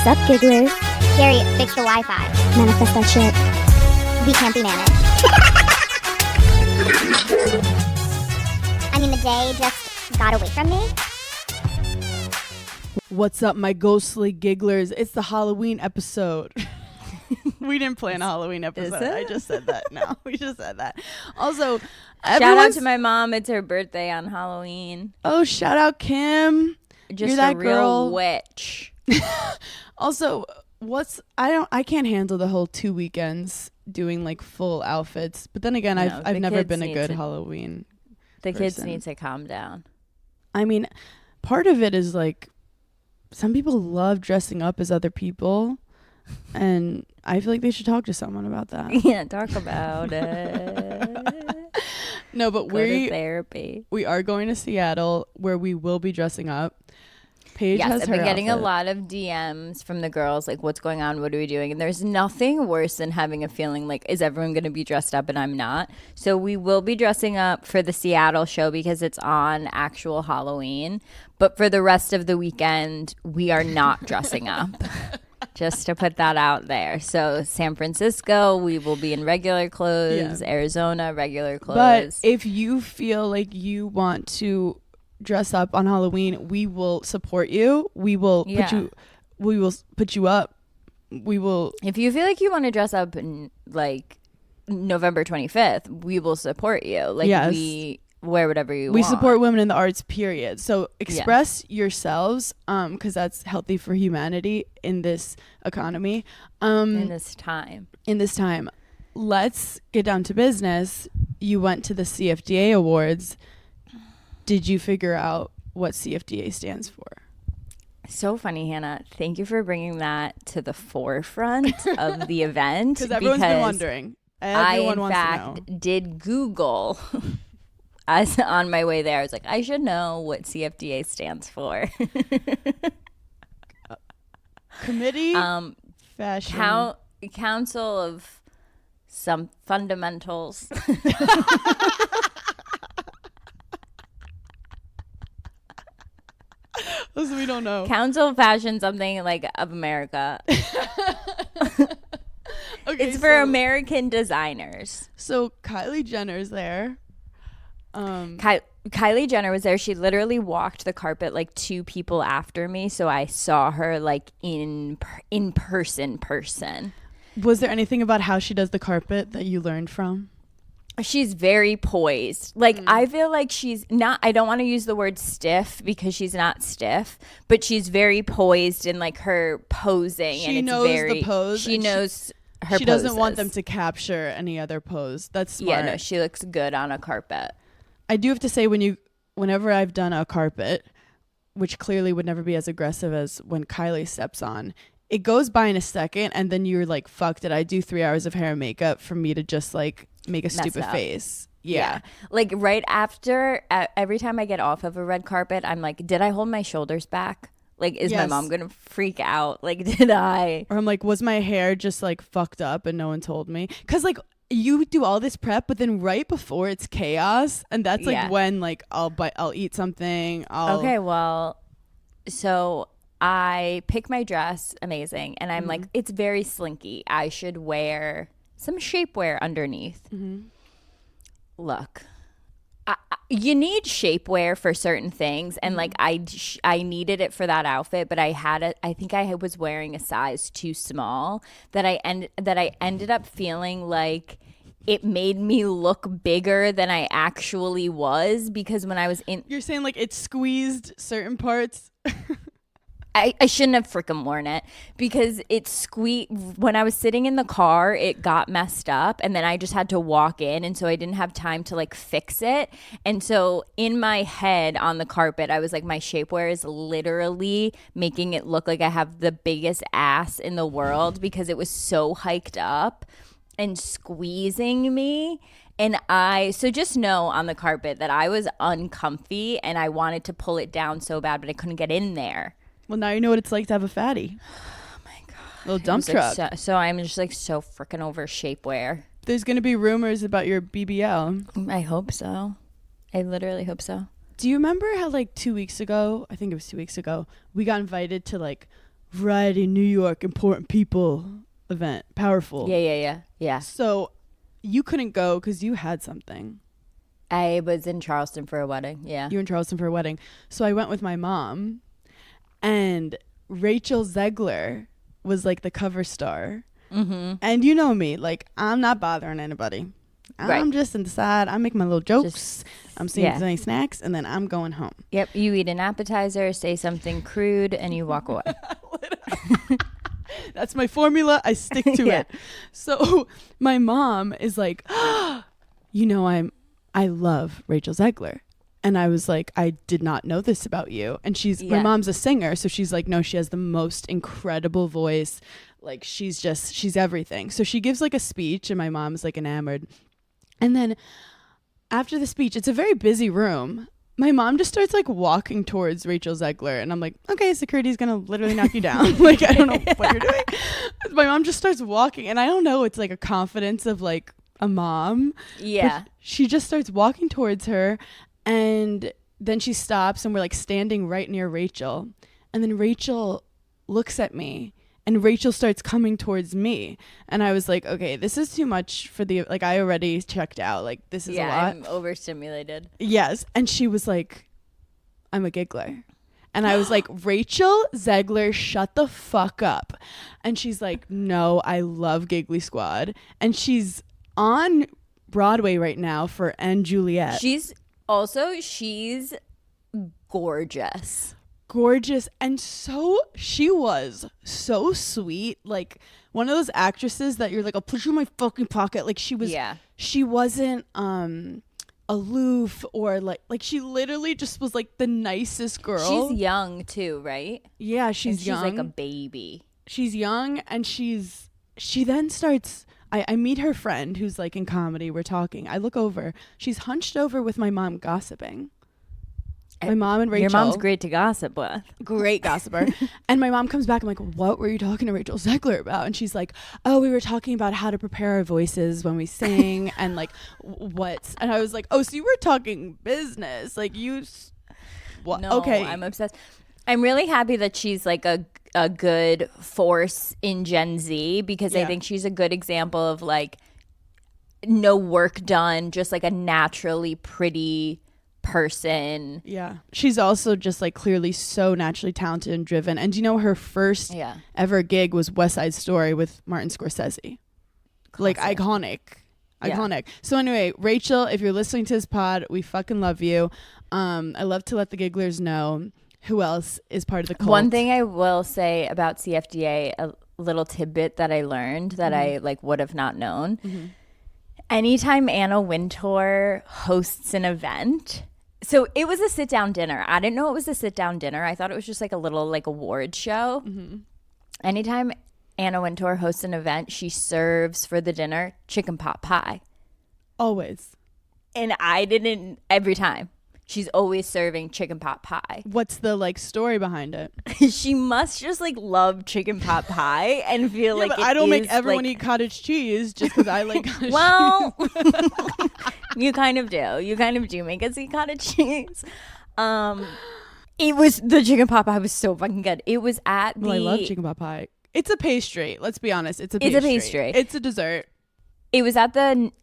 Sup, gigglers? Gary, fix the Wi-Fi. Manifest that shit. We can't be managed. I mean, the day just got away from me. What's up, my ghostly gigglers? It's the Halloween episode. We didn't plan a Halloween episode. I just said that. No, we just said that. Also, shout out to my mom. It's her birthday on Halloween. Oh, shout out Kim. Just You're that a real girl. witch. Also, I can't handle the whole 2 weekends doing like full outfits. But then again, No, I've the never kids been a need good to- Halloween. The kids person. need to calm down. I mean, part of it is like some people love dressing up as other people, and I feel like they should talk to someone about that. Yeah, talk about it. No, but Go to therapy. we are going to Seattle where we will be dressing up. Paige Yes, has I've her been getting outfit. a lot of DMs from the girls, like, what's going on? What are we doing? And there's nothing worse than having a feeling like, is everyone going to be dressed up and I'm not? So we will be dressing up for the Seattle show because it's on actual Halloween. But for the rest of the weekend, we are not dressing up. Just to put that out there. So San Francisco, we will be in regular clothes. Yeah. Arizona, regular clothes. But if you feel like you want to dress up on Halloween, we will support you. We will Yeah. put you up. We will. If you feel like you want to dress up in, like, November 25th, we will support you. Like, Yes. we wear whatever you We want. support women in the arts, period. So express yourselves, because that's healthy for humanity in this economy. in this time. In this time, let's get down to business. You went to the CFDA Awards. Did you figure out what CFDA stands for? So funny, Hannah. Thank you for bringing that to the forefront of the event. Because everyone's been wondering. Everyone wants to know. Did Google as on my way there. I was like, I should know what CFDA stands for. Committee Fashion. Council of some fundamentals. So we don't know. Council of Fashion something like of America. Okay, It's for American designers. So Kylie Jenner's there. Kylie Jenner was there. She literally walked the carpet like two people after me, so I saw her like in person. Was there anything about how she does the carpet that you learned from? She's very poised. Like, I feel like she's not, I don't want to use the word stiff because she's not stiff, but she's very poised in like her posing. She and it's knows very, the pose. She and knows her She doesn't want poses. them to capture any other pose. That's smart. Yeah, no, she looks good on a carpet. I do have to say, whenever I've done a carpet, which clearly would never be as aggressive as when Kylie steps on, it goes by in a second, and then you're like, fuck, did I do 3 hours of hair and makeup for me to just like make a stupid up. face? Yeah. Like right after, every time I get off of a red carpet, I'm like, did I hold my shoulders back? Like, is my Yes. mom going to freak out? Like, did I? Or I'm like, was my hair just like fucked up and no one told me? Because like you do all this prep, but then right before it's chaos, and that's like Yeah. when like I'll eat something. Okay, well, so I pick my dress, amazing, and I'm like, it's very slinky. I should wear some shapewear underneath. Look, you need shapewear for certain things, and like I needed it for that outfit, but I think I was wearing a size too small that I ended up feeling like it made me look bigger than I actually was, because when I was in, You're saying like it squeezed certain parts. I shouldn't have frickin' worn it, because it squeezed. When I was sitting in the car, it got messed up, and then I just had to walk in, and so I didn't have time to like fix it. And so in my head on the carpet, I was like, my shapewear is literally making it look like I have the biggest ass in the world, because it was so hiked up and squeezing me. And so just know on the carpet that I was uncomfy, and I wanted to pull it down so bad, but I couldn't get in there. Well, now you know what it's like to have a fatty. Oh my God. Little dump It was, truck. like, so I'm just like so freaking over shapewear. There's going to be rumors about your BBL. I hope so. I literally hope so. Do you remember how like 2 weeks ago, I think it was 2 weeks ago, we got invited to like Variety New York important people event, powerful. Yeah. So you couldn't go because you had something. I was in Charleston for a wedding. Yeah. You were in Charleston for a wedding. So I went with my mom, and Rachel Zegler was like the cover star. Mm-hmm. And you know me, like, I'm not bothering anybody. Right. I'm just inside. I make my little jokes. I'm seeing any snacks, and then I'm going home. Yep. You eat an appetizer, say something crude, and you walk away. That's my formula. I stick to it. So my mom is like, you know, I love Rachel Zegler. And I was like, I did not know this about you. And my mom's a singer. So she's like, no, she has the most incredible voice. Like, she's everything. So she gives like a speech, and my mom's like enamored. And then after the speech, it's a very busy room. My mom just starts like walking towards Rachel Zegler, and I'm like, okay, security's gonna literally knock you down. Like, I don't know what you're doing. My mom just starts walking, and I don't know, it's like a confidence of like a mom. Yeah. But she just starts walking towards her, and then she stops, and we're like standing right near Rachel. And then Rachel looks at me, and Rachel starts coming towards me. And I was like, okay, this is too much for I already checked out. Like, this is a lot. I'm overstimulated. Yes. And she was like, I'm a giggler. And I was like, Rachel Zegler, shut the fuck up. And she's like, no, I love Giggly Squad. And she's on Broadway right now for And Juliet. She's gorgeous. Gorgeous. And she was so sweet. Like, one of those actresses that you're like, I'll put you in my fucking pocket. Like, she wasn't aloof, or like she literally just was like the nicest girl. She's young too, right? Yeah, she's young. She's like a baby. She's young, and she then starts, I meet her friend who's like in comedy. We're talking. I look over. She's hunched over with my mom gossiping. My mom and Rachel. Your mom's great to gossip with. Great gossiper. And my mom comes back. I'm like, what were you talking to Rachel Zegler about? And she's like, oh, we were talking about how to prepare our voices when we sing and like what. And I was like, oh, so you were talking business. Like, what? No, okay. I'm obsessed. I'm really happy that she's like a good force in Gen Z, because I think she's a good example of like no work done, just like a naturally pretty person. Yeah. She's also just like clearly so naturally talented and driven. And you know, her first ever gig was West Side Story with Martin Scorsese. Like, iconic. So anyway, Rachel, if you're listening to this pod, we fucking love you. I love to let the gigglers know who else is part of the cult. One thing I will say about CFDA, a little tidbit that I learned that I like would have not known. Mm-hmm. Anytime Anna Wintour hosts an event, so it was a sit-down dinner. I didn't know it was a sit-down dinner. I thought it was just like a little like award show. Mm-hmm. Anytime Anna Wintour hosts an event, she serves for the dinner chicken pot pie. Always. And every time. She's always serving chicken pot pie. What's the like story behind it? She must just like love chicken pot pie and feel like but I don't make everyone eat cottage cheese just because I like cottage cheese. You kind of do. You kind of do make us eat cottage cheese. It was the chicken pot pie was so fucking good. It was at the. I love chicken pot pie. It's a pastry. Let's be honest. It's a pastry. It's a dessert. It was at the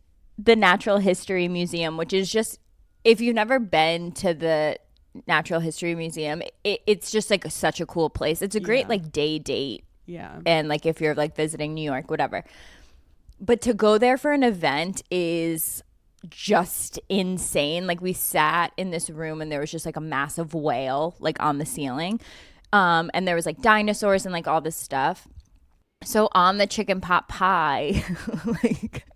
Natural History Museum, which is just. If you've never been to the Natural History Museum, it's just like such a cool place. It's a great like day date. Yeah. And like if you're like visiting New York, whatever. But to go there for an event is just insane. Like, we sat in this room and there was just like a massive whale like on the ceiling. And there was like dinosaurs and like all this stuff. So on the chicken pot pie, like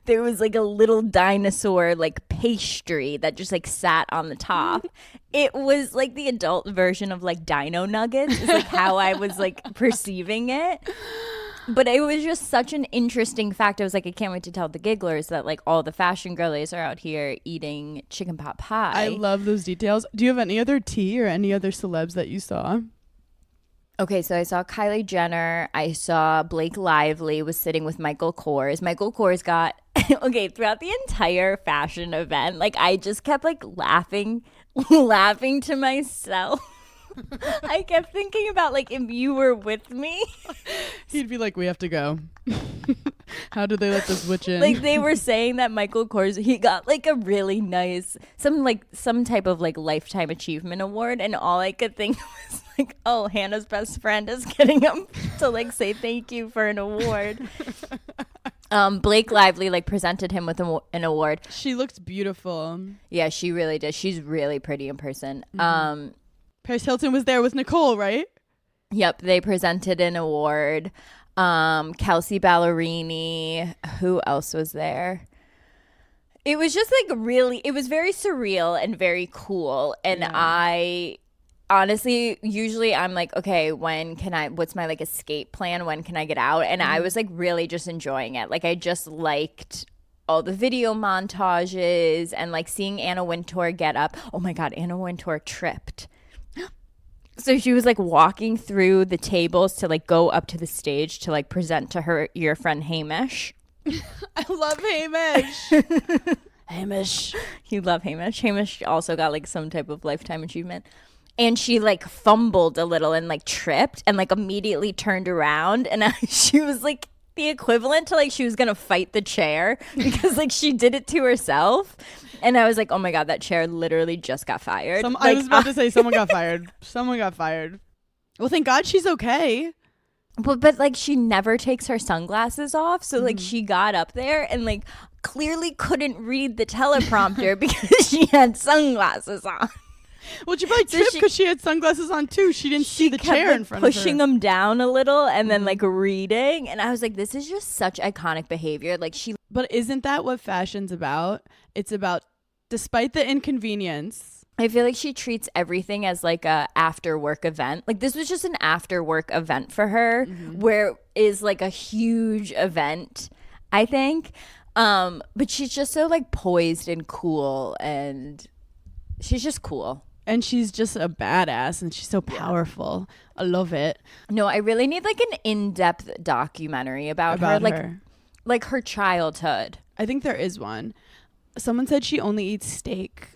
there was like a little dinosaur like pastry that just like sat on the top. It was like the adult version of like dino nuggets is like how I was like perceiving it. But it was just such an interesting fact. I was like, I can't wait to tell the gigglers that like all the fashion girlies are out here eating chicken pot pie. I love those details. Do you have any other tea or any other celebs that you saw? Okay, so I saw Kylie Jenner. I saw Blake Lively was sitting with Michael Kors. Michael Kors got, okay, throughout the entire fashion event, like I just kept like laughing to myself. I kept thinking about like if you were with me. He'd be like, we have to go. How did they let this witch in? Like they were saying that Michael Kors, he got like a really nice, some type of like lifetime achievement award. And all I could think was like, oh, Hannah's best friend is getting him to like say thank you for an award. Blake Lively like presented him with an award. She looked beautiful. Yeah, she really did. She's really pretty in person. Paris Hilton was there with Nicole, right? Yep, they presented an award. Kelsey Ballerini. Who else was there? It was just like it was very surreal and very cool. And I honestly, usually I'm like, okay, what's my like escape plan? When can I get out? And I was like really just enjoying it. Like I just liked all the video montages and like seeing Anna Wintour get up. Oh my God, Anna Wintour tripped. So she was like walking through the tables to like go up to the stage to like present to your friend Hamish. I love Hamish. Hamish. You love Hamish. Hamish also got like some type of lifetime achievement. And she like fumbled a little and like tripped and like immediately turned around. And she was like the equivalent to like she was going to fight the chair because like she did it to herself. And I was like, oh my God, that chair literally just got fired. I was about to say someone got fired. Someone got fired. Well, thank God she's okay. But like she never takes her sunglasses off. So like she got up there and like clearly couldn't read the teleprompter because she had sunglasses on. Well, she probably tripped because she had sunglasses on too. She didn't see the chair in front of her. Pushing them down a little and then like reading. And I was like, this is just such iconic behavior. Like But isn't that what fashion's about? It's about, despite the inconvenience. I feel like she treats everything as like a after work event. Like this was just an after work event for her, where is like a huge event, I think. But she's just so like poised and cool, and she's just cool. And she's just a badass, and she's so powerful. I love it. No, I really need like an in-depth documentary about her, like her childhood. I think there is one. Someone said she only eats steak.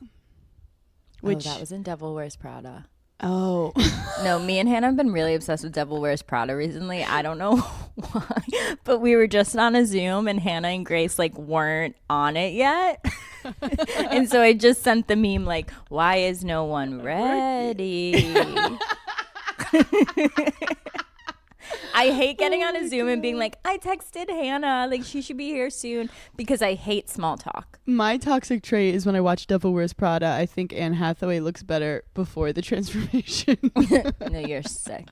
Which that was in Devil Wears Prada. Oh. No, me and Hannah have been really obsessed with Devil Wears Prada recently. I don't know why, but we were just on a Zoom and Hannah and Grace like weren't on it yet. And so I just sent the meme like, why is no one ready? I hate getting on a Zoom and being like, I texted Hannah, like she should be here soon, because I hate small talk. My toxic trait is when I watch Devil Wears Prada, I think Anne Hathaway looks better before the transformation. No, you're sick.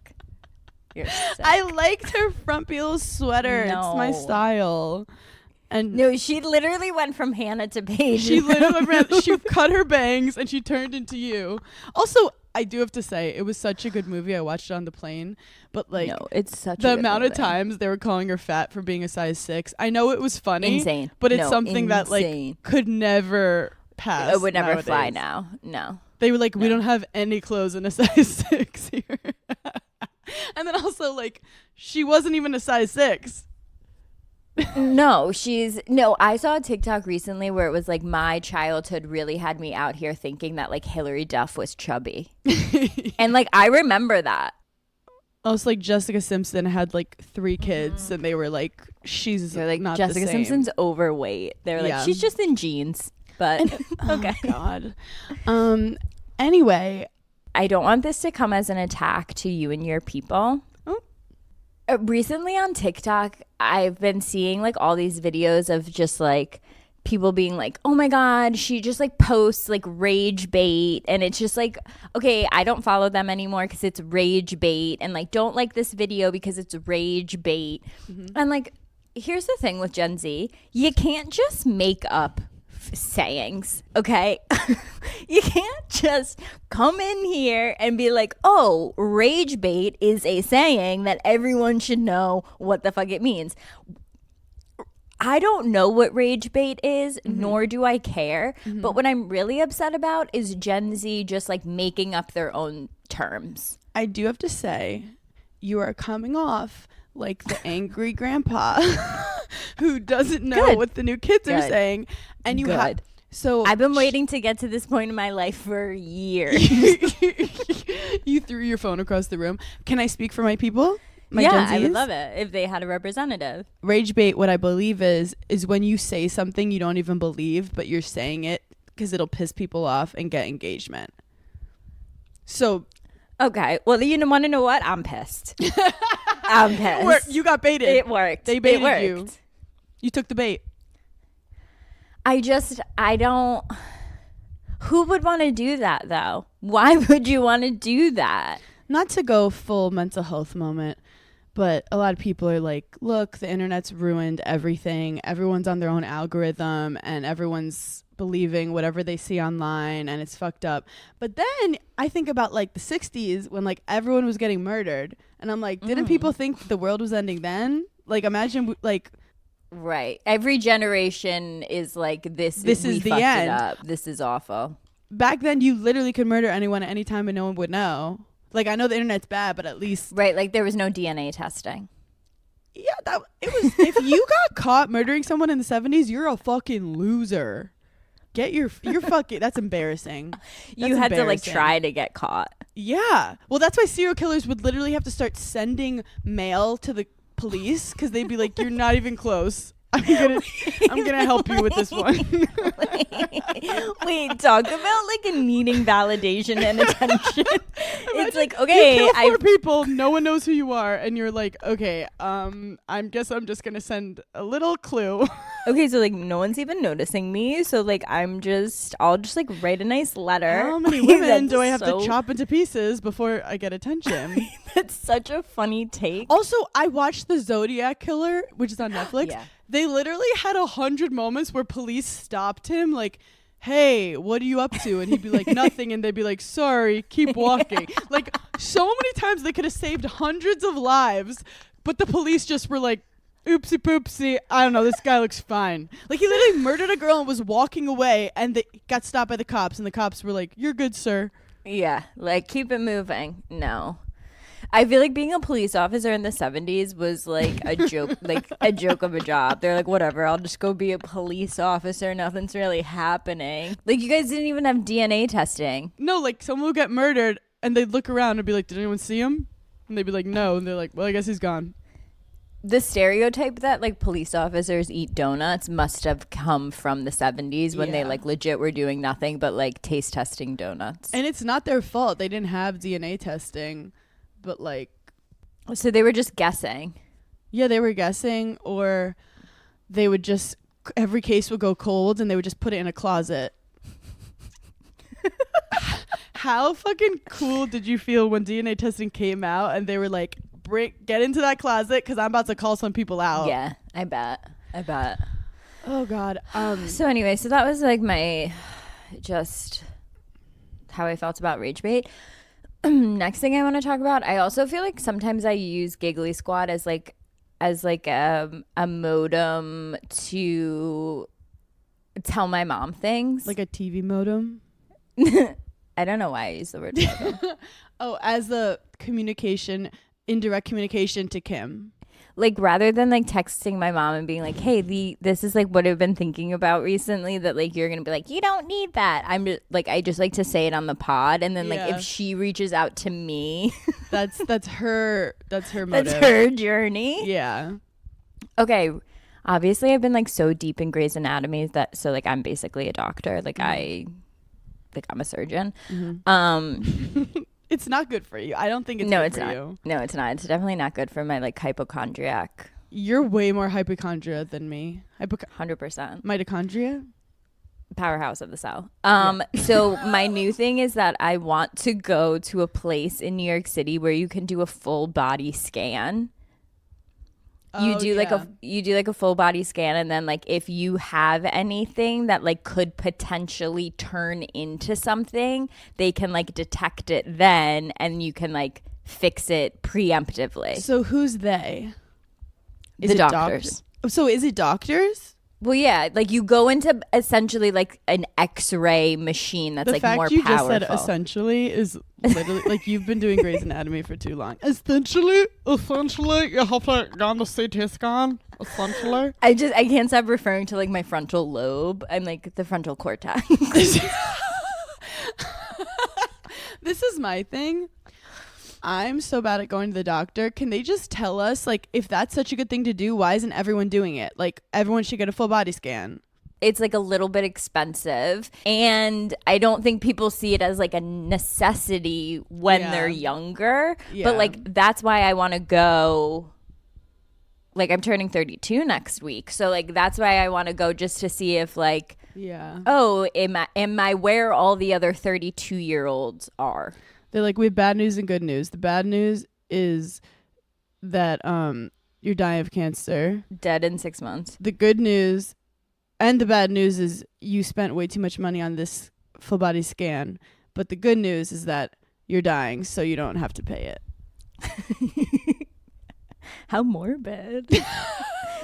You're sick. I liked her frumpy little sweater. No. It's my style. And no, she literally went from Hannah to Paige. She literally she cut her bangs and she turned into you. Also, I do have to say, it was such a good movie. I watched it on the plane, but like, no, it's such the a good amount movie. of times they were calling her fat for being a size 6. I know it was funny, insane, but it's something that like could never pass. It would never nowadays. fly now. No, they were like, we don't have any clothes in a size 6 here. And then also like, she wasn't even a size 6. No, I saw a TikTok recently where it was like, my childhood really had me out here thinking that like Hilary Duff was chubby. And like I remember that. Also, like Jessica Simpson had like 3 kids and they were like, they're like, not Jessica the same. Simpson's overweight. They're like, she's just in jeans. But okay. Oh God. Anyway, I don't want this to come as an attack to you and your people. Recently on TikTok, I've been seeing like all these videos of just like people being like, oh my God, she just like posts like rage bait. And it's just like, okay, I don't follow them anymore because it's rage bait. And like, don't like this video because it's rage bait. And like, here's the thing with Gen Z. You can't just make up sayings, okay? You can't just come in here and be like, oh, rage bait is a saying that everyone should know what the fuck it means. I don't know what rage bait is, nor do I care. But what I'm really upset about is Gen Z just like making up their own terms. I do have to say, you are coming off like the angry grandpa who doesn't know what the new kids are saying. And you have, so I've been waiting to get to this point in my life for years. You threw your phone across the room. Can I speak for my people? My yeah, Gen I would Zs? love it if they had a representative. Rage bait, what I believe is when you say something you don't even believe, but you're saying it because it'll piss people off and get engagement. So, Okay, well, you want to know what? I'm pissed. I'm pissed. you got baited. It worked. They baited it worked. you. You took the bait. I don't. Who would want to do that though? Why would you want to do that? Not to go full mental health moment, but a lot of people are like, look, the internet's ruined everything. Everyone's on their own algorithm and everyone's believing whatever they see online and it's fucked up. But then I think about like the 60s when like everyone was getting murdered. And I'm like, didn't people think the world was ending then? Like imagine like... Right. Every generation is like, this is the end. It up. This is awful. Back then you literally could murder anyone at any time and no one would know. Like, I know the internet's bad, but at least... Right, like there was no DNA testing. Yeah, it was... If you got caught murdering someone in the 70s, you're a fucking loser. You're fucking... That's embarrassing. You had to, like, try to get caught. Yeah. Well, that's why serial killers would literally have to start sending mail to the police, because they'd be like, you're not even close. I'm gonna help you with this one. Wait, talk about like a needing validation and attention. It's like, okay, you kill 4 people, no one knows who you are, and you're like, okay, I guess I'm just gonna send a little clue. Okay, so like no one's even noticing me, so like I'll just like write a nice letter. How many women do I have to chop into pieces before I get attention? That's such a funny take. Also, I watched The Zodiac Killer, which is on Netflix. Yeah. They literally had 100 moments where police stopped him, like, hey, what are you up to? And he'd be like, nothing. And they'd be like, sorry, keep walking. Like, so many times they could have saved hundreds of lives, but the police just were like, oopsie poopsie, I don't know, this guy looks fine. Like, he literally murdered a girl and was walking away, and they got stopped by the cops, and the cops were like, you're good, sir. Yeah, like, keep it moving. No. I feel like being a police officer in the 70s was like a joke, like a joke of a job. They're like, whatever, I'll just go be a police officer. Nothing's really happening. Like, you guys didn't even have DNA testing. No, like, someone would get murdered, and they'd look around and be like, did anyone see him? And they'd be like, no. And they're like, well, I guess he's gone. The stereotype that like police officers eat donuts must have come from the 70s when they like legit were doing nothing but like taste testing donuts. And it's not their fault. They didn't have DNA testing. But like, so they were just guessing. Yeah, they were guessing, or they would just, every case would go cold and they would just put it in a closet. How fucking cool did you feel when DNA testing came out and they were like, get into that closet because I'm about to call some people out? Yeah, I bet. Oh God. So anyway, so that was like my, just how I felt about rage bait. Next thing I want to talk about, I also feel like sometimes I use Giggly Squad as a modem to tell my mom things. Like a TV modem? I don't know why I use the word modem. Oh, as a indirect communication to Kim. Like, rather than like texting my mom and being like, hey, this is like what I've been thinking about recently, that like you're gonna be like, you don't need that. I'm just like, I just like to say it on the pod, and then like if she reaches out to me, that's her motive. That's her journey. Yeah. Okay. Obviously, I've been like so deep in Grey's Anatomy that so like I'm basically a doctor. Like I'm a surgeon. Mm-hmm. It's not good for you. I don't think it's good for you. No, it's not. It's definitely not good for my like hypochondriac. You're way more hypochondria than me. 100%. Mitochondria? Powerhouse of the cell. So my new thing is that I want to go to a place in New York City where you can do a full body scan. You do like a full body scan, and then like if you have anything that like could potentially turn into something, they can like detect it then, and you can like fix it preemptively. So who's they? The doctors. So is it doctors? Well, yeah, like you go into essentially like an X-ray machine that's like more powerful. The fact you just said essentially is literally like you've been doing Grey's Anatomy for too long. Essentially, you have to go on the CT scan. Essentially, I can't stop referring to like my frontal lobe. I'm like the frontal cortex. This is my thing. I'm so bad at going to the doctor. Can they just tell us, like, if that's such a good thing to do, why isn't everyone doing it? Like, everyone should get a full body scan. It's like a little bit expensive, and I don't think people see it as like a necessity when they're younger. But like that's why I want to go. Like I'm turning 32 next week, so like that's why I want to go, just to see if like oh, am I where all the other 32-year-olds are? They're like, we have bad news and good news. The bad news is that you're dying of cancer, dead in 6 months. The good news and the bad news is you spent way too much money on this full body scan. But the good news is that you're dying, so you don't have to pay it. How morbid.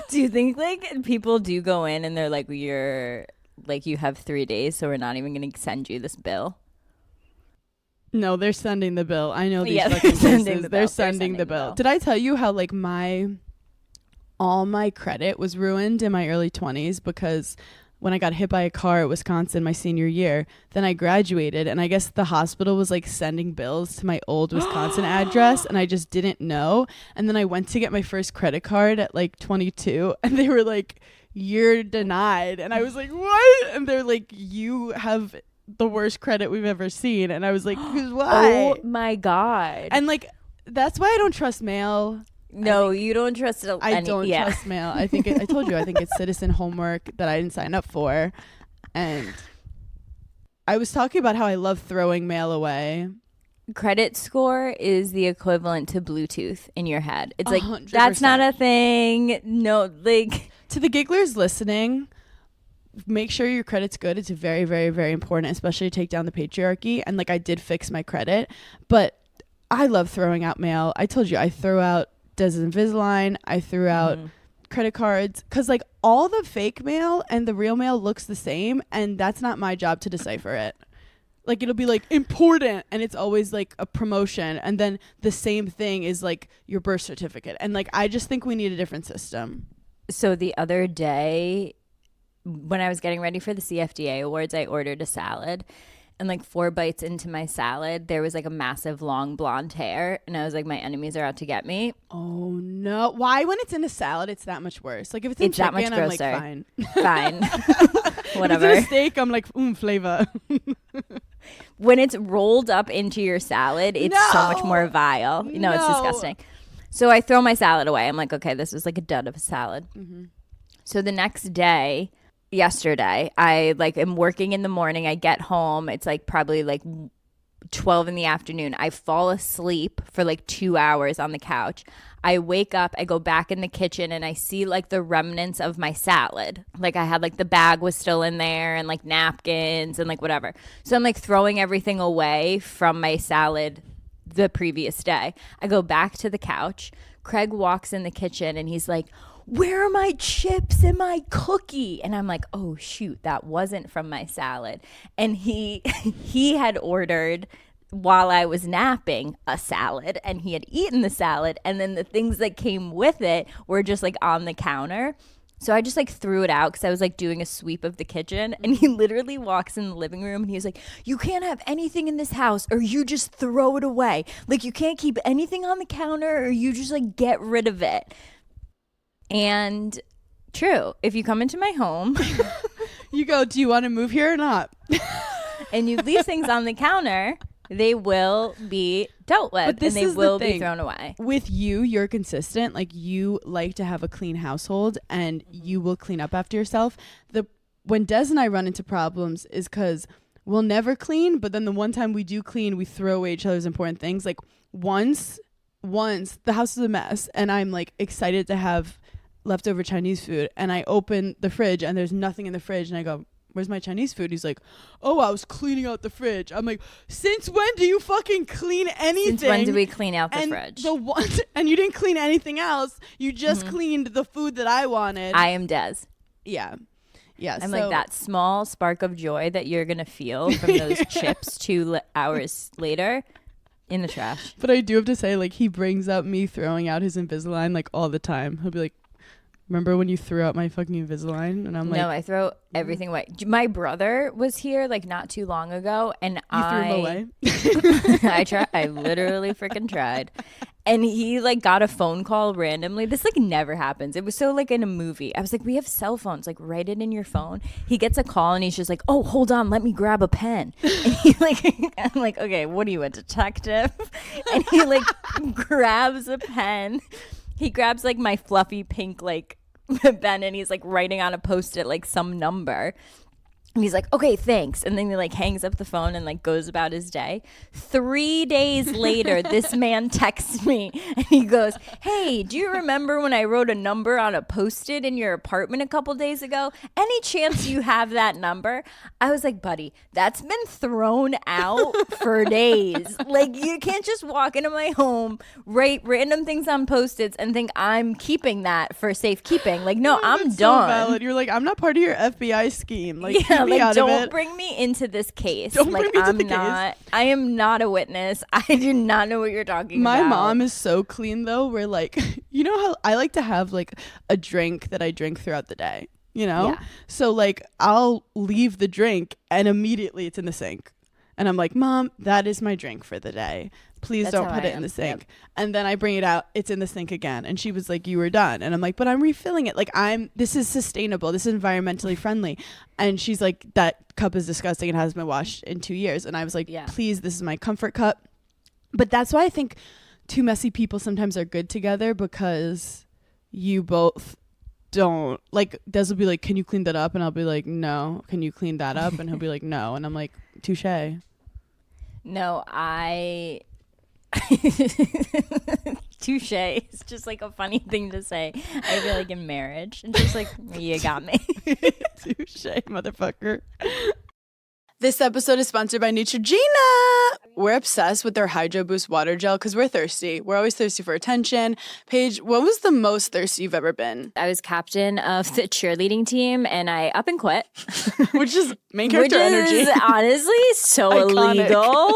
Do you think like people do go in and they're like, you're like, you have 3 days, so we're not even going to send you this bill? No, they're sending the bill. I know these Yeah, fucking they're places. They're sending the bill. Did I tell you how like all my credit was ruined in my early 20s because when I got hit by a car at Wisconsin my senior year, then I graduated, and I guess the hospital was like sending bills to my old Wisconsin address, and I just didn't know. And then I went to get my first credit card at like 22, and they were like, "You're denied." And I was like, "What?" And they're like, "You have the worst credit we've ever seen." And I was like, "Why?" Oh my God. And like, that's why I don't trust mail. No, you don't trust it. I don't trust mail. I think I told you, I think it's citizen homework that I didn't sign up for. And I was talking about how I love throwing mail away. Credit score is the equivalent to Bluetooth in your head. It's like 100%. That's not a thing. No, like to the gigglers listening, make sure your credit's good. It's very, very, very important, especially to take down the patriarchy. And like I did fix my credit, but I love throwing out mail. I told you I throw out Des Invisalign. I threw out credit cards because like all the fake mail and the real mail looks the same, and that's not my job to decipher it. Like it'll be like important, and it's always like a promotion, and then the same thing is like your birth certificate, and like I just think we need a different system. So the other day when I was getting ready for the CFDA awards, I ordered a salad. And like 4 bites into my salad, there was like a massive long blonde hair. And I was like, my enemies are out to get me. Oh, no. Why, when it's in a salad, it's that much worse? Like if it's in chicken, that much I'm like, grosser. fine. Fine. Whatever. If it's in a steak, I'm like, flavor. When it's rolled up into your salad, it's so much more vile. No, it's disgusting. So I throw my salad away. I'm like, okay, this was like a dud of a salad. Mm-hmm. So the next day, yesterday, I like am working in the morning. I get home. It's like probably like 12 in the afternoon. I fall asleep for like 2 hours on the couch. I wake up, I go back in the kitchen, and I see like the remnants of my salad. Like I had like the bag was still in there, and like napkins and like whatever. So I'm like throwing everything away from my salad the previous day. I go back to the couch. Craig walks in the kitchen and he's like, "Where are my chips and my cookie?" And I'm like, oh shoot, that wasn't from my salad. And he had ordered, while I was napping, a salad, and he had eaten the salad, and then the things that came with it were just like on the counter. So I just like threw it out because I was like doing a sweep of the kitchen, and he literally walks in the living room and he's like, "You can't have anything in this house or you just throw it away. Like you can't keep anything on the counter or you just like get rid of it." And true, if you come into my home, you go, "Do you want to move here or not?" and you leave things on the counter, they will be dealt with and they will be thrown away. With you, you're consistent. Like you like to have a clean household and you will clean up after yourself. When Des and I run into problems is because we'll never clean, but then the one time we do clean, we throw away each other's important things. Like once the house is a mess and I'm like excited to have leftover Chinese food, and I open the fridge and there's nothing in the fridge, and I go, "Where's my Chinese food?" He's like, "Oh, I was cleaning out the fridge." I'm like, "Since when do you fucking clean anything?" Since when do we clean out the fridge? And you didn't clean anything else. You just cleaned the food that I wanted. I am Des. Yeah. I'm like that small spark of joy that you're gonna feel from those chips 2 hours later in the trash. But I do have to say, like, he brings up me throwing out his Invisalign like all the time. He'll be like, Remember when you threw out my fucking Invisalign? And I'm like, No, I throw everything away. My brother was here like not too long ago, and you threw him away? I literally freaking tried. And he like got a phone call randomly. This like never happens. It was so like in a movie. I was like, we have cell phones. Like write it in your phone. He gets a call and he's just like, oh, hold on, let me grab a pen. And he like, I'm like, okay, what are you, a detective? And he like grabs a pen. He grabs like my fluffy pink like pen and he's like writing on a Post-it like some number. And he's like, okay, thanks. And then he like hangs up the phone and like goes about his day. 3 days later, this man texts me and he goes, hey, do you remember when I wrote a number on a Post-it in your apartment a couple days ago? Any chance you have that number? I was like, buddy, that's been thrown out for days. Like, you can't just walk into my home, write random things on Post-its and think I'm keeping that for safekeeping. Like, no, I'm That's done. So valid. You're like, I'm not part of your FBI scheme. Like, yeah, keep me out of don't it. bring me into this case. Don't like, bring me to I'm the not. I am not a witness. I do not know what you're talking My about. mom is so clean though. We're like, you know how I like to have like a drink that I drink throughout the day, you know? Yeah. So like I'll leave the drink and immediately it's in the sink. And I'm like, Mom, that is my drink for the day. Please That's don't how put I it in am. the sink. Yep. And then I bring it out. It's in the sink again. And she was like, you were done. And I'm like, but I'm refilling it. Like this is sustainable. This is environmentally friendly. And she's like, that cup is disgusting. It hasn't been washed in 2 years. And I was like, Yeah. please, this is my comfort cup. But that's why I think two messy people sometimes are good together, because you both don't like. Des will be like, can you clean that up? And I'll be like, no. Can you clean that up? And he'll be like, no. And I'm like, touche. No, touche. It's just like a funny thing to say. I feel like in marriage, and just like, you got me. Touche, motherfucker. This episode is sponsored by Neutrogena. We're obsessed with their Hydro Boost water gel because we're thirsty. We're always thirsty for attention. Paige, what was the most thirsty you've ever been? I was captain of the cheerleading team, and I up and quit. Which is main character Which energy. is honestly so Iconic. illegal.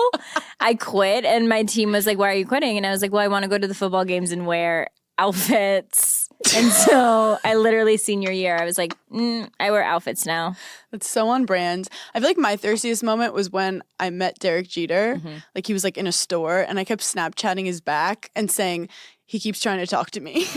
I quit, and my team was like, why are you quitting? And I was like, well, I want to go to the football games and wear outfits. And so I literally senior year, I was like, I wear outfits now. That's so on brand. I feel like my thirstiest moment was when I met Derek Jeter. Like he was like in a store and I kept Snapchatting his back and saying, he keeps trying to talk to me.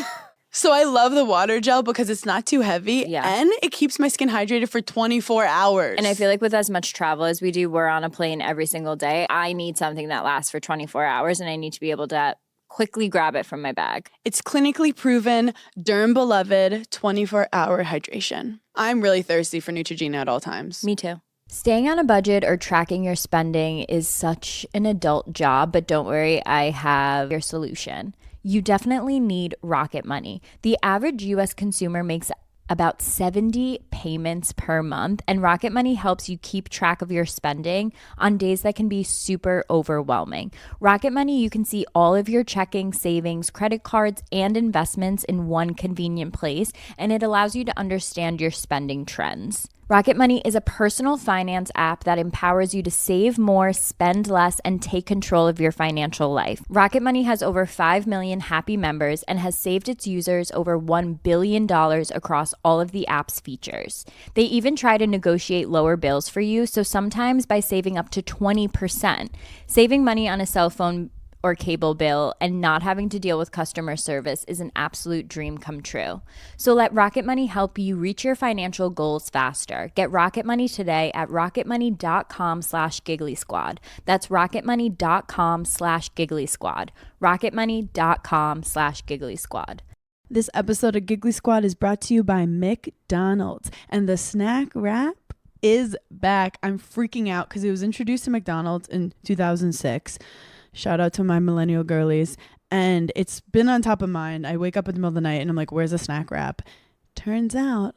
So I love the water gel because it's not too heavy and it keeps my skin hydrated for 24 hours. And I feel like with as much travel as we do, we're on a plane every single day. I need something that lasts for 24 hours and I need to be able to quickly grab it from my bag. It's clinically proven, derm beloved, 24-hour hydration. I'm really thirsty for Neutrogena at all times. Me too. Staying on a budget or tracking your spending is such an adult job, but don't worry, I have your solution. You definitely need Rocket Money. The average US consumer makes about 70 payments per month, and Rocket Money helps you keep track of your spending on days that can be super overwhelming. Rocket Money, you can see all of your checking, savings, credit cards, and investments in one convenient place, and it allows you to understand your spending trends. Rocket Money is a personal finance app that empowers you to save more, spend less, and take control of your financial life. Rocket Money has over 5 million happy members and has saved its users over $1 billion across all of the app's features. They even try to negotiate lower bills for you, so sometimes by saving up to 20%. Saving money on a cell phone or cable bill and not having to deal with customer service is an absolute dream come true. So let Rocket Money help you reach your financial goals faster. Get Rocket Money today at rocketmoney.com/giggly squad. That's rocketmoney.com/giggly squad. rocketmoney.com/giggly squad. This episode of Giggly Squad is brought to you by McDonald's, and the snack wrap is back. I'm freaking out because it was introduced to McDonald's in 2006. Shout out to my millennial girlies. And it's been on top of mind. I wake up in the middle of the night and I'm like, where's the snack wrap? Turns out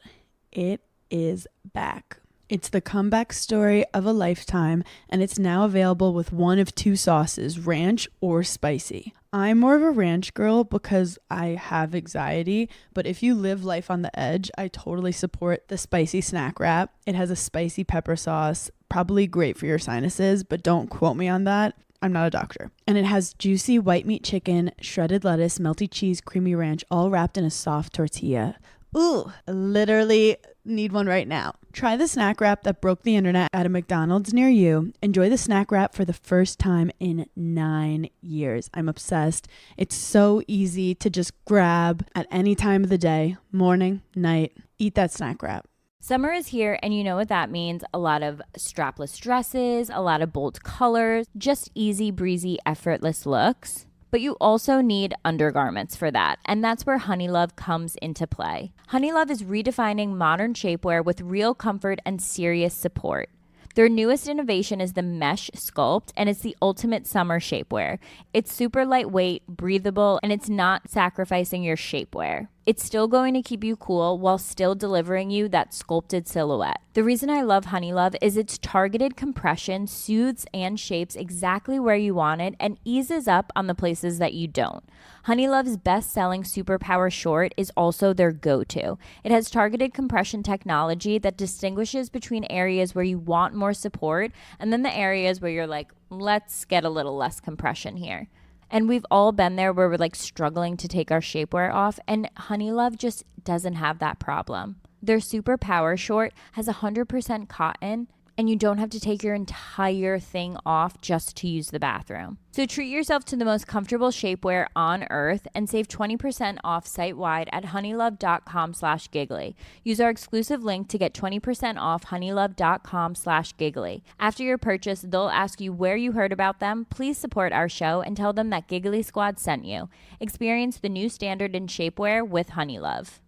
it is back. It's the comeback story of a lifetime, and it's now available with one of two sauces, ranch or spicy. I'm more of a ranch girl because I have anxiety, but if you live life on the edge, I totally support the spicy snack wrap. It has a spicy pepper sauce, probably great for your sinuses, but don't quote me on that. I'm not a doctor. And it has juicy white meat chicken, shredded lettuce, melty cheese, creamy ranch, all wrapped in a soft tortilla. Ooh, I literally need one right now. Try the snack wrap that broke the internet at a McDonald's near you. Enjoy the snack wrap for the first time in 9 years. I'm obsessed. It's so easy to just grab at any time of the day, morning, night. Eat that snack wrap. Summer is here, and you know what that means. A lot of strapless dresses, a lot of bold colors, just easy breezy, effortless looks. But you also need undergarments for that, and that's where Honeylove comes into play. Honeylove is redefining modern shapewear with real comfort and serious support. Their newest innovation is the Mesh Sculpt, and it's the ultimate summer shapewear. It's super lightweight, breathable, and it's not sacrificing your shapewear. It's still going to keep you cool while still delivering you that sculpted silhouette. The reason I love Honeylove is its targeted compression soothes and shapes exactly where you want it and eases up on the places that you don't. Honeylove's best-selling Superpower Short is also their go-to. It has targeted compression technology that distinguishes between areas where you want more support and then the areas where you're like, let's get a little less compression here. And we've all been there where we're like struggling to take our shapewear off, and Honeylove just doesn't have that problem. Their Superpower Short has 100% cotton, and you don't have to take your entire thing off just to use the bathroom. So treat yourself to the most comfortable shapewear on earth and save 20% off site-wide at honeylove.com/giggly. Use our exclusive link to get 20% off honeylove.com/giggly. After your purchase, they'll ask you where you heard about them. Please support our show and tell them that Giggly Squad sent you. Experience the new standard in shapewear with Honeylove.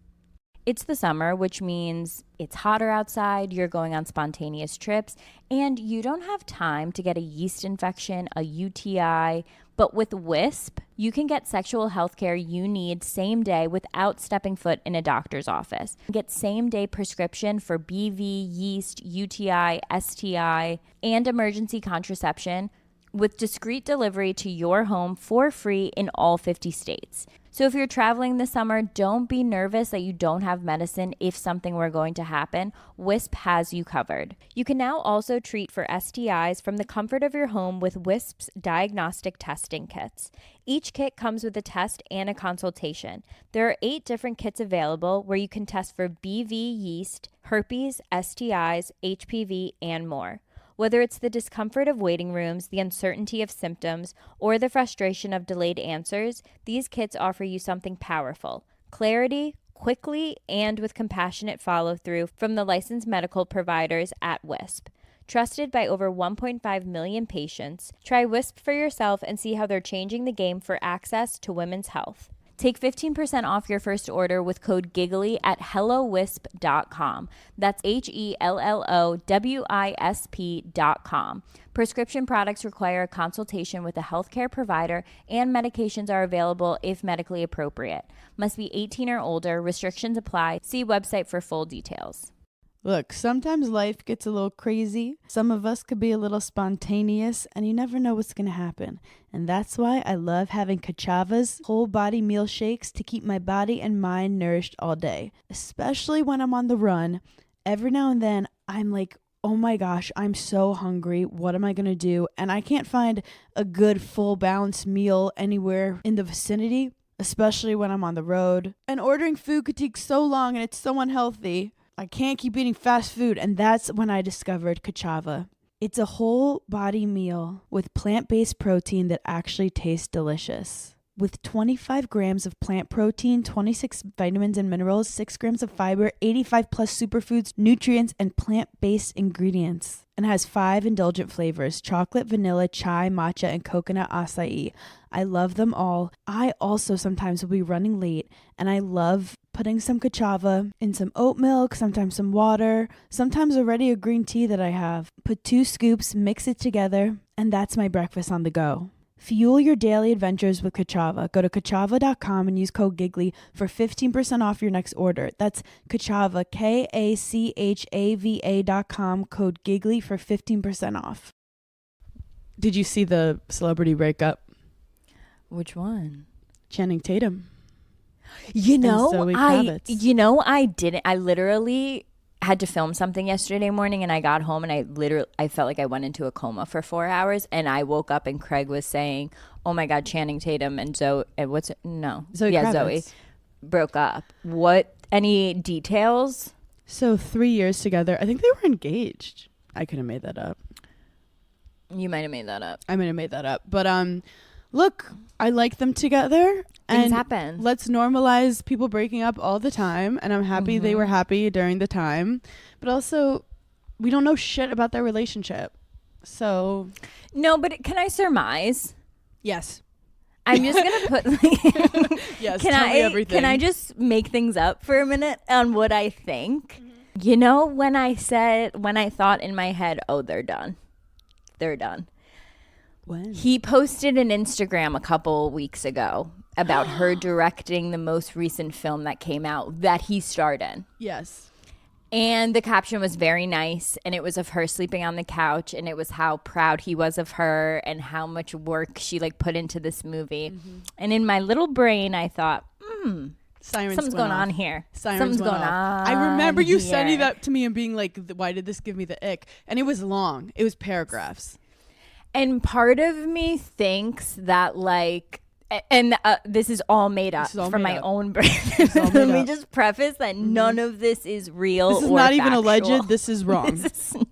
It's the summer, which means it's hotter outside, you're going on spontaneous trips, and you don't have time to get a yeast infection, a UTI. But with Wisp, you can get sexual health care you need same day without stepping foot in a doctor's office. Get same day prescription for BV, yeast, UTI, STI, and emergency contraception with discreet delivery to your home for free in all 50 states. So if you're traveling this summer, don't be nervous that you don't have medicine if something were going to happen. Wisp has you covered. You can now also treat for STIs from the comfort of your home with Wisp's diagnostic testing kits. Each kit comes with a test and a consultation. There are 8 different kits available where you can test for BV yeast, herpes, STIs, HPV, and more. Whether it's the discomfort of waiting rooms, the uncertainty of symptoms, or the frustration of delayed answers, these kits offer you something powerful: clarity, quickly, and with compassionate follow-through from the licensed medical providers at Wisp. Trusted by over 1.5 million patients, try Wisp for yourself and see how they're changing the game for access to women's health. Take 15% off your first order with code GIGGLY at HelloWisp.com. That's HelloWisp.com. Prescription products require a consultation with a healthcare provider, and medications are available if medically appropriate. Must be 18 or older. Restrictions apply. See website for full details. Look, sometimes life gets a little crazy. Some of us could be a little spontaneous, and you never know what's going to happen. And that's why I love having Kachava's whole body meal shakes to keep my body and mind nourished all day, especially when I'm on the run. Every now and then, I'm like, oh my gosh, I'm so hungry. What am I going to do? And I can't find a good full balanced meal anywhere in the vicinity, especially when I'm on the road. And ordering food could take so long, and it's so unhealthy. I can't keep eating fast food, and that's when I discovered Kachava. It's a whole body meal with plant-based protein that actually tastes delicious. With 25 grams of plant protein, 26 vitamins and minerals, 6 grams of fiber, 85 plus superfoods, nutrients, and plant-based ingredients. And has 5 indulgent flavors: chocolate, vanilla, chai, matcha, and coconut acai. I love them all. I also sometimes will be running late, and I love putting some Kachava in some oat milk, sometimes some water, sometimes already a green tea that I have. Put 2 scoops, mix it together, and that's my breakfast on the go. Fuel your daily adventures with Kachava. Go to Kachava.com and use code GIGGLY for 15% off your next order. That's Kachava, Kachava.com, code GIGGLY for 15% off. Did you see the celebrity breakup? Which one? Channing Tatum. You know, Zoe Kravitz. I didn't. I literally had to film something yesterday morning, and I got home and I felt like I went into a coma for 4 hours, and I woke up and Craig was saying, oh my God, Channing Tatum and Zoe, Zoe Kravitz. broke up. What any details? So 3 years together. I think they were engaged. I could have made that up. You might have made that up. I might have made that up. But look, I like them together. Things And happen. let's normalize people breaking up all the time. And I'm happy they were happy during the time. But also, we don't know shit about their relationship. So. No, but can I surmise? Yes. I'm just gonna put. Yes. Can tell I? me everything. Can I just make things up for a minute on what I think? You know, when I thought in my head, oh, they're done. They're done. When? He posted an Instagram a couple weeks ago about her directing the most recent film that came out that he starred in. Yes. And the caption was very nice, and it was of her sleeping on the couch, and it was how proud he was of her and how much work she like put into this movie. And in my little brain, I thought, Sirens something's went going off. on here. Sirens Something's went going off. on. I remember you sending here. that to me and being like, why did this give me the ick? And it was long. It was paragraphs. And part of me thinks that like, and this is all made up This is all from made my up. own brain. all Let made me up. just preface that none of this is real. This is or not even factual. alleged. This is wrong. This is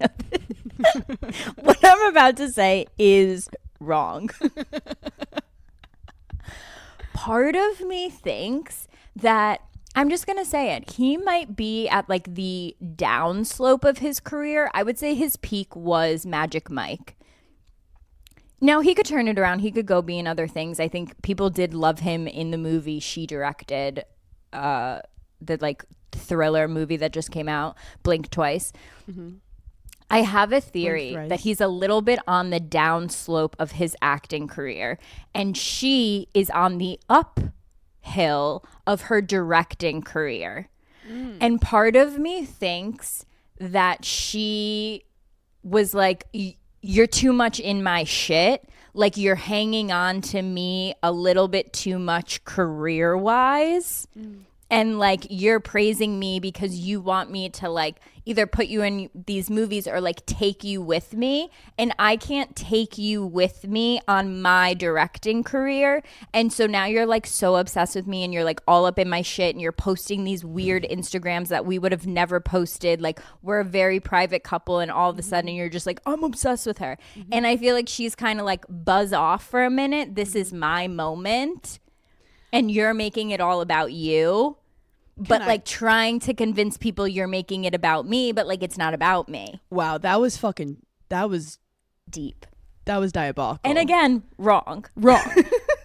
what I'm about to say is wrong. Part of me thinks that I'm just going to say it. He might be at like the downslope of his career. I would say his peak was Magic Mike. Now, he could turn it around. He could go be in other things. I think people did love him in the movie she directed, the like thriller movie that just came out, Blink Twice. I have a theory Blink that thrice. he's a little bit on the downslope of his acting career, and she is on the uphill of her directing career. And part of me thinks that she was like, you're too much in my shit. Like, you're hanging on to me a little bit too much career-wise. And, like, you're praising me because you want me to, like, either put you in these movies or, like, take you with me. And I can't take you with me on my directing career. And so now you're, like, so obsessed with me and you're, like, all up in my shit and you're posting these weird Instagrams that we would have never posted. Like, we're a very private couple and all of a sudden you're just like, I'm obsessed with her. And I feel like she's kind of, like, buzz off for a minute. This is my moment. And you're making it all about you. But like trying to convince people you're making it about me, but like it's not about me. Wow, that was Deep. that was diabolical. And again, wrong. Wrong.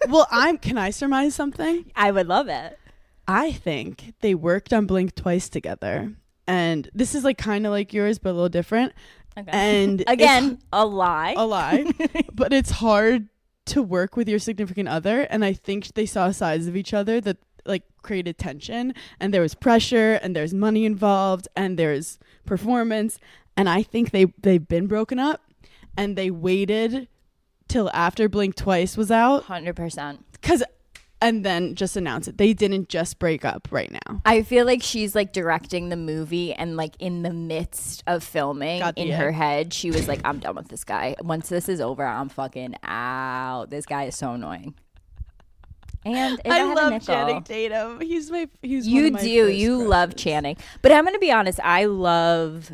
Well, can I surmise something? I would love it. I think they worked on Blink Twice together. And this is like kind of like yours, but a little different. Okay. And Again, a lie. a lie. But it's hard to work with your significant other. And I think they saw sides of each other that like created tension, and there was pressure, and there's money involved, and there's performance. And I think they've been broken up, and they waited till after Blink Twice was out 100%. and then just announced it. They didn't just break up right now. I feel like she's like directing the movie and like in the midst of filming in her head, she was like, I'm done with this guy. Once this is over, I'm fucking out. This guy is so annoying. And if I had a love nickel, Channing Tatum. He's one you of my do. first You love crushes. Channing. But I'm going to be honest. I love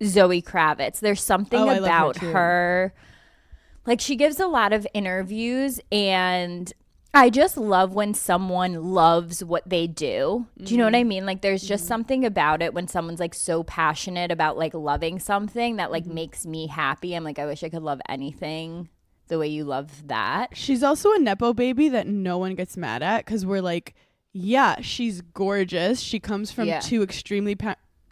Zoe Kravitz. There's something I love her about too. her. Like, she gives a lot of interviews, and I just love when someone loves what they do. Do you know what I mean? Like, there's just something about it when someone's like so passionate about like loving something that like makes me happy. I'm like, I wish I could love anything the way you love that. She's also a Nepo baby that no one gets mad at, because we're like, yeah, she's gorgeous. She comes from two extremely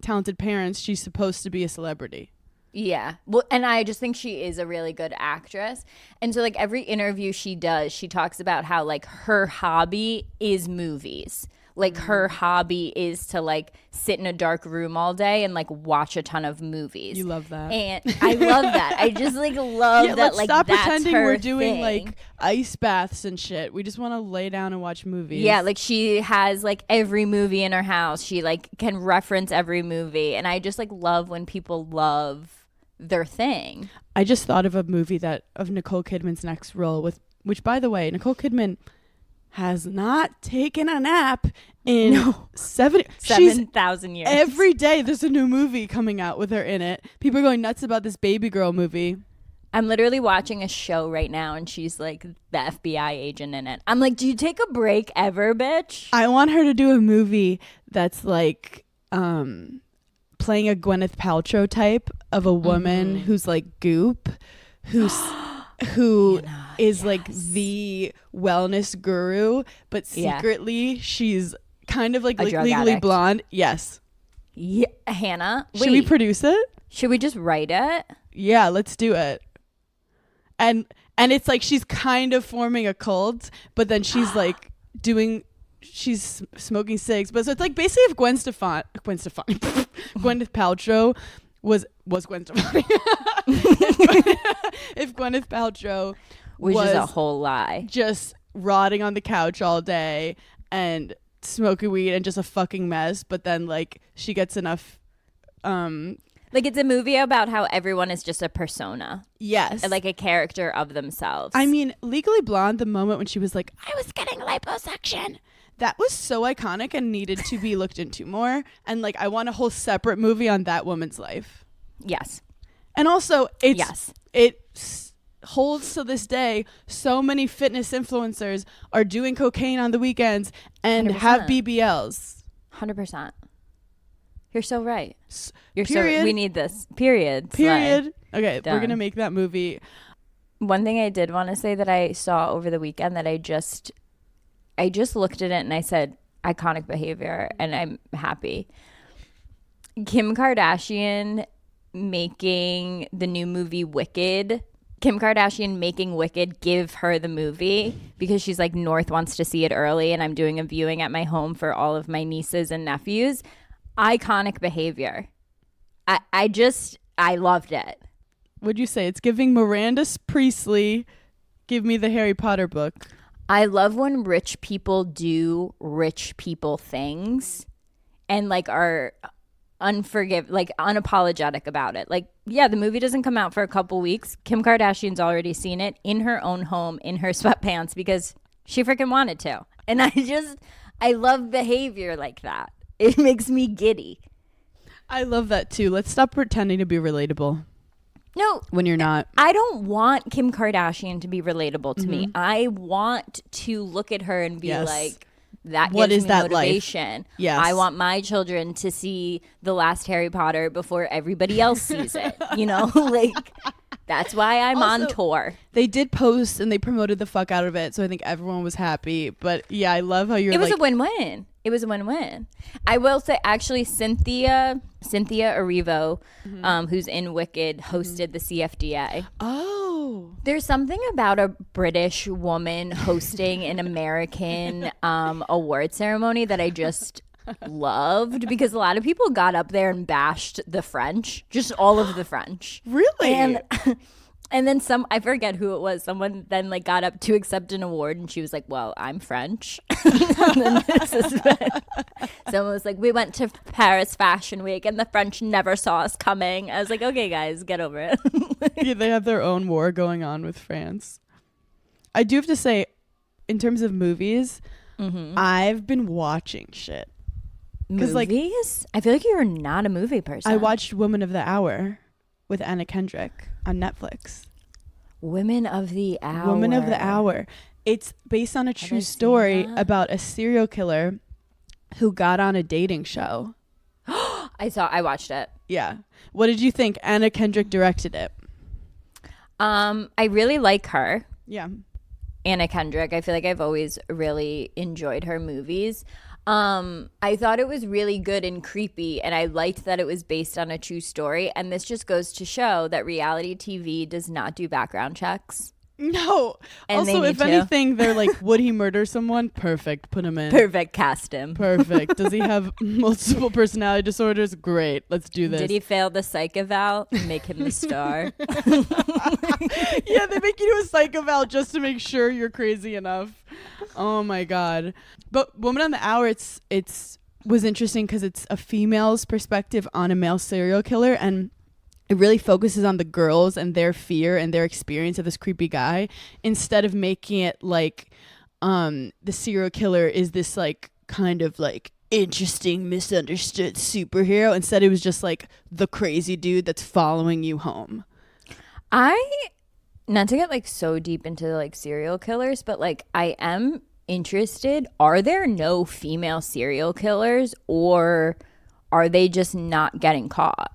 talented parents. She's supposed to be a celebrity. Yeah. Well, and I just think she is a really good actress. And so like every interview she does, she talks about how like her hobby is movies. Like her hobby is to like sit in a dark room all day and like watch a ton of movies. You love that. And I love that. I just like love that. Let's like stop that's pretending her we're doing thing. like ice baths and shit. We just want to lay down and watch movies. Yeah, like she has like every movie in her house. She like can reference every movie. And I just like love when people love their thing. I just thought of a movie of Nicole Kidman's next role which by the way, Nicole Kidman has not taken a nap in 7,000 years. Every day there's a new movie coming out with her in it. People are going nuts about this baby girl movie. I'm literally watching a show right now and she's like the FBI agent in it. I'm like, do you take a break ever, bitch? I want her to do a movie that's like playing a Gwyneth Paltrow type of a woman who's like Goop, who is like the wellness guru, but secretly she's kind of like legally addict. blonde. Yes. Yeah, Hannah. Should we produce it? Should we just write it? Yeah, let's do it. And it's like she's kind of forming a cult, but then she's like she's smoking cigs. But so it's like basically if Gwyneth Paltrow was Gwen Stefani. If Gwyneth Paltrow Which is a whole lie. Just rotting on the couch all day and smoking weed and just a fucking mess, but then like she gets enough like it's a movie about how everyone is just a persona. Yes. Like a character of themselves. I mean, Legally Blonde, the moment when she was like, I was getting liposuction, that was so iconic and needed to be looked into more. And like, I want a whole separate movie on that woman's life. Yes. And also, it holds to this day. So many fitness influencers are doing cocaine on the weekends and 100%. have BBLs. 100%. You're so right. We need this. Period. Okay, Done. we're going to make that movie. One thing I did want to say that I saw over the weekend that I just looked at it and I said, iconic behavior, and I'm happy. Kim Kardashian making the new movie Wicked. Kim Kardashian making Wicked give her the movie because she's like, North wants to see it early and I'm doing a viewing at my home for all of my nieces and nephews. Iconic behavior. I loved it. Would you say it's giving Miranda Priestley, give me the Harry Potter book? I love when rich people do rich people things and like are unapologetic about it. Like, yeah, the movie doesn't come out for a couple weeks. Kim Kardashian's already seen it in her own home in her sweatpants because she freaking wanted to. And I love behavior like that. It makes me giddy. I love that too. Let's stop pretending to be relatable. No. When you're not. I don't want Kim Kardashian to be relatable to me. I want to look at her and be like, that what gives is me that motivation. Life? Yes. I want my children to see the last Harry Potter before everybody else sees it. You know, like that's why I'm also, on tour. They did post and they promoted the fuck out of it, so I think everyone was happy. But yeah, I love how you're. It was a win-win. It was a win-win. I will say, actually, Cynthia Erivo, who's in Wicked, hosted the CFDA. Oh. There's something about a British woman hosting an American award ceremony that I just loved, because a lot of people got up there and bashed the French, just all of the French. Really? And then I forget who it was. Someone then like got up to accept an award and she was like, well, I'm French. And then someone was like, we went to Paris Fashion Week and the French never saw us coming. I was like, okay, guys, get over it. Yeah, they have their own war going on with France. I do have to say, in terms of movies, I've been watching shit. Movies? Like, I feel like you're not a movie person. I watched Woman of the Hour with Anna Kendrick on Netflix. Women of the Hour. Woman of the Hour. It's based on a true story about a serial killer who got on a dating show. I watched it. Yeah. What did you think? Anna Kendrick directed it. I really like her. Yeah. Anna Kendrick. I feel like I've always really enjoyed her movies. I thought it was really good and creepy, and I liked that it was based on a true story. And this just goes to show that reality TV does not do background checks. No. And also, if anything, they're like, would he murder someone? Perfect. Put him in. Perfect. Cast him. Perfect. Does he have multiple personality disorders? Great. Let's do this. Did he fail the psych eval? Make him the star. Yeah, they make you do a psych eval just to make sure you're crazy enough. Oh my God. But Woman on the Hour, it's was interesting because it's a female's perspective on a male serial killer, and it really focuses on the girls and their fear and their experience of this creepy guy, instead of making it like the serial killer is this like kind of like interesting misunderstood superhero. Instead it was just like the crazy dude that's following you home. Not to get like so deep into like serial killers, but like I am interested. Are there no female serial killers, or are they just not getting caught?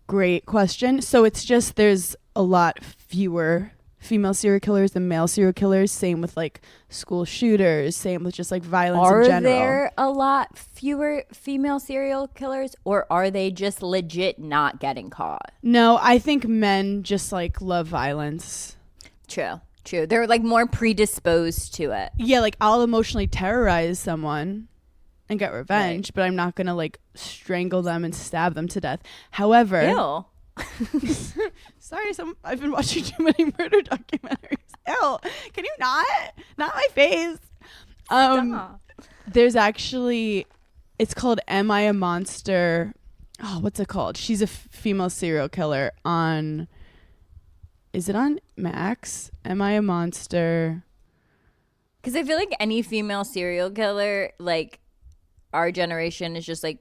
Great question. So it's just there's a lot fewer female serial killers than male serial killers. Same with like school shooters. Same with just like violence in general. Are there a lot fewer female serial killers, or are they just legit not getting caught? No, I think men just like love violence. True. They're like more predisposed to it. Yeah, like I'll emotionally terrorize someone and get revenge, but I'm not gonna like strangle them and stab them to death. However, Ew. sorry, I've been watching too many murder documentaries. Ew, can you not my face? Stop. There's actually, it's called Am I a Monster? Oh, what's it called? She's a female serial killer on, is it on Max? Am I a Monster? Because I feel like any female serial killer, like our generation is just like,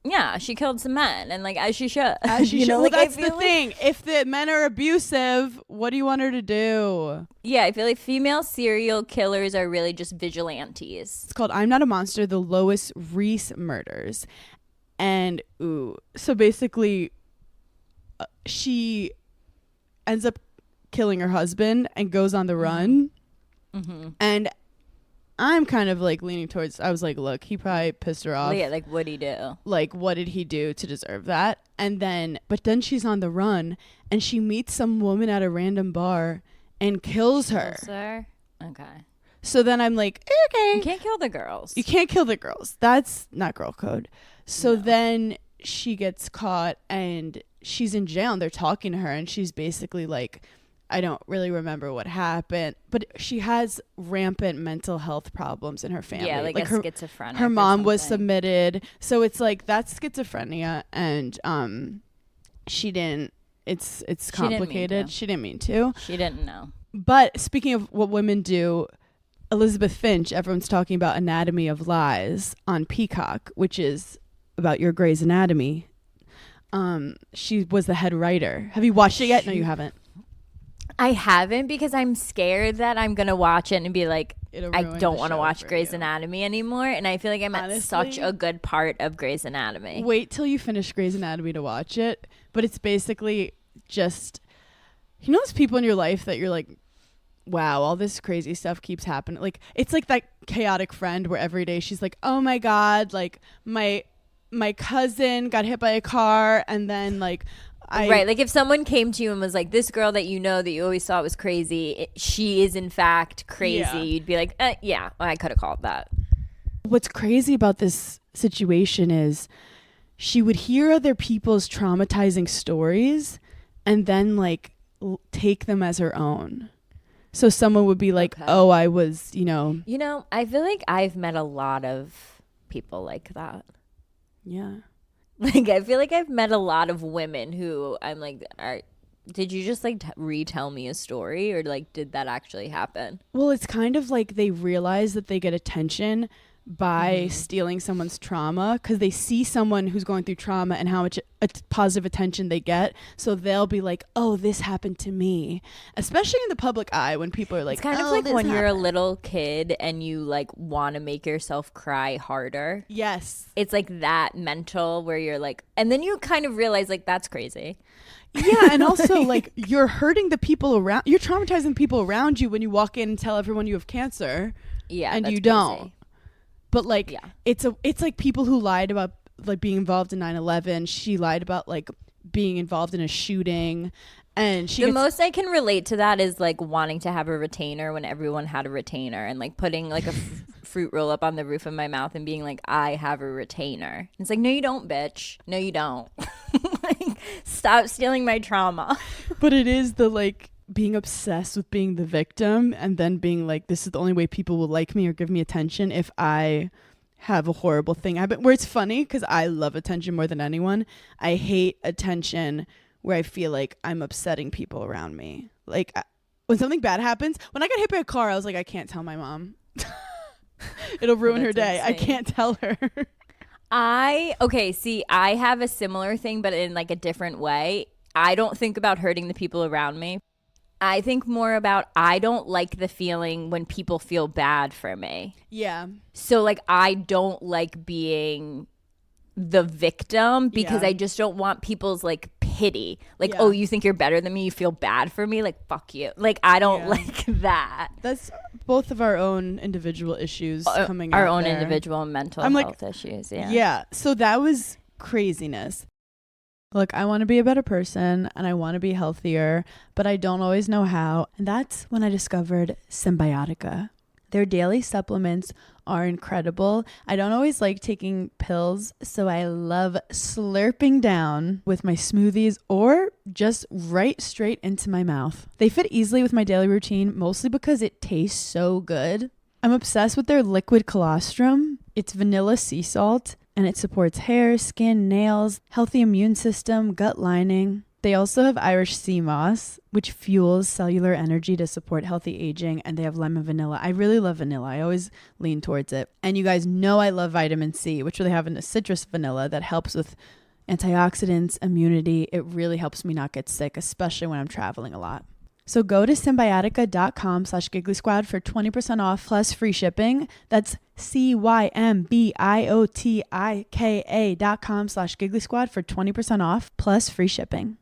yeah, she killed some men, and like as she should. As she should. Well, like, that's the thing. If the men are abusive, what do you want her to do? Yeah, I feel like female serial killers are really just vigilantes. It's called I'm Not a Monster, the Lois Reese murders. And so basically she ends up killing her husband and goes on the run. Mm-hmm. And I'm kind of like leaning towards, I was like, look, he probably pissed her off. Yeah, like what'd he do? Like, what did he do to deserve that? But then she's on the run and she meets some woman at a random bar and kills her. Okay. So then I'm like, okay. You can't kill the girls. You can't kill the girls. That's not girl code. So then she gets caught and she's in jail and they're talking to her and she's basically like, I don't really remember what happened, but she has rampant mental health problems in her family. Yeah, like a schizophrenic. Her mom was submitted. So it's like that's schizophrenia and she didn't, it's complicated. She didn't mean to. She didn't know. But speaking of what women do, Elizabeth Finch, everyone's talking about Anatomy of Lies on Peacock, which is about your Grey's Anatomy. She was the head writer. Have you watched it yet? No, you haven't. I haven't because I'm scared that I'm going to watch it and be like, I don't want to watch Grey's Anatomy anymore. And I feel like I'm at such a good part of Grey's Anatomy. Wait till you finish Grey's Anatomy to watch it. But it's basically just, you know those people in your life that you're like, wow, all this crazy stuff keeps happening. Like, it's like that chaotic friend where every day she's like, oh my God, like my cousin got hit by a car and then like, right, like if someone came to you and was like, this girl that you know that you always thought was crazy, she is in fact crazy, you'd be like, yeah, I could have called that. What's crazy about this situation is she would hear other people's traumatizing stories and then like take them as her own. So someone would be like, oh, I was, I feel like I've met a lot of people like that. Yeah. Like, I feel like I've met a lot of women who I'm like, did you just like retell me a story, or like, did that actually happen? Well, it's kind of like they realize that they get attention by stealing someone's trauma because they see someone who's going through trauma and how much positive attention they get. So they'll be like, oh, this happened to me, especially in the public eye when people are like, it's kind of like when you're a little kid and you like want to make yourself cry harder. Yes. It's like that mental where you're like, and then you kind of realize like that's crazy. Yeah, and also like you're hurting the people around, you're traumatizing people around you when you walk in and tell everyone you have cancer. Yeah, and you crazy. don't. But like it's like people who lied about like being involved in 9/11. She lied about like being involved in a shooting, and the most I can relate to that is like wanting to have a retainer when everyone had a retainer, and like putting like a fruit roll up on the roof of my mouth and being like, I have a retainer. It's like, no you don't, bitch. No you don't. Like, stop stealing my trauma. But it is the like being obsessed with being the victim and then being like, this is the only way people will like me or give me attention if I have a horrible thing happen. Where it's funny because I love attention more than anyone. I hate attention where I feel like I'm upsetting people around me. Like when something bad happens, when I got hit by a car, I was like, I can't tell my mom. It'll ruin her day. Insane. I can't tell her. I have a similar thing, but in like a different way. I don't think about hurting the people around me. I think more about I don't like the feeling when people feel bad for me. Yeah. So like I don't like being the victim because Yeah. I just don't want people's like pity. Like, Yeah. oh, you think you're better than me? You feel bad for me? Like, fuck you. Like, I don't Yeah. like that. That's both of our own individual issues coming Our out own there. individual mental I'm like, health issues. Yeah. Yeah. So that was craziness. Look, I want to be a better person and I want to be healthier, but I don't always know how. And that's when I discovered Symbiotica. Their daily supplements are incredible. I don't always like taking pills, so I love slurping down with my smoothies or just right straight into my mouth. They fit easily with my daily routine, mostly because it tastes so good. I'm obsessed with their liquid colostrum. It's vanilla sea salt, and it supports hair, skin, nails, healthy immune system, gut lining. They also have Irish sea moss, which fuels cellular energy to support healthy aging, and they have lemon vanilla. I really love vanilla. I always lean towards it. And you guys know I love vitamin C, which they have in the citrus vanilla that helps with antioxidants, immunity. It really helps me not get sick, especially when I'm traveling a lot. So go to symbiotica.com/giggly squad for 20% off plus free shipping. That's CYMBIOTIKA.com/giggly squad for 20% off plus free shipping.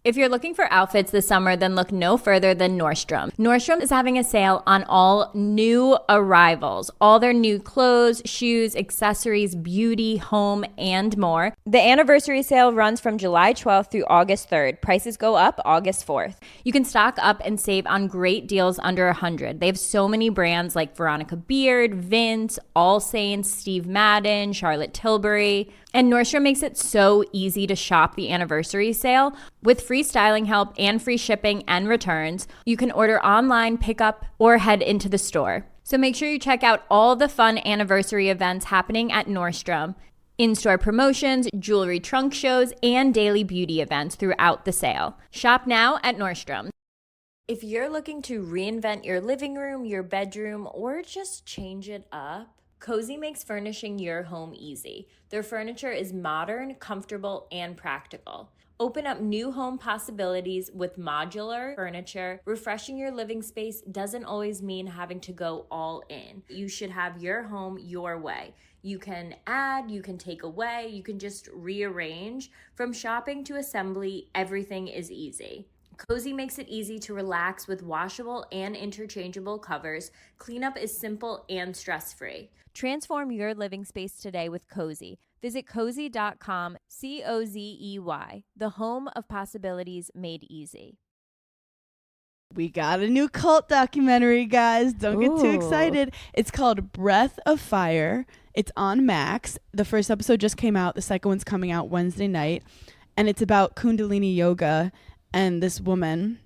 If you're looking for outfits this summer, then look no further than Nordstrom. Nordstrom is having a sale on all new arrivals, all their new clothes, shoes, accessories, beauty, home, and more. The anniversary sale runs from July 12th through August 3rd. Prices go up August 4th. You can stock up and save on great deals under $100. They have so many brands like Veronica Beard, Vince, All Saints, Steve Madden, Charlotte Tilbury. And Nordstrom makes it so easy to shop the anniversary sale. With free styling help and free shipping and returns, you can order online, pick up, or head into the store. So make sure you check out all the fun anniversary events happening at Nordstrom. In-store promotions, jewelry trunk shows, and daily beauty events throughout the sale. Shop now at Nordstrom. If you're looking to reinvent your living room, your bedroom, or just change it up, Cozy makes furnishing your home easy. Their furniture is modern, comfortable, and practical. Open up new home possibilities with modular furniture. Refreshing your living space doesn't always mean having to go all in. You should have your home your way. You can add, you can take away, you can just rearrange. From shopping to assembly, everything is easy. Cozy makes it easy to relax with washable and interchangeable covers. Cleanup is simple and stress-free. Transform your living space today with Cozy. Visit cozy.com, COZEY, the home of possibilities made easy. We got a new cult documentary, guys. Don't get too Ooh. excited. It's called Breath of Fire. It's on Max. The first episode just came out. The second one's coming out Wednesday night. And it's about Kundalini yoga and this woman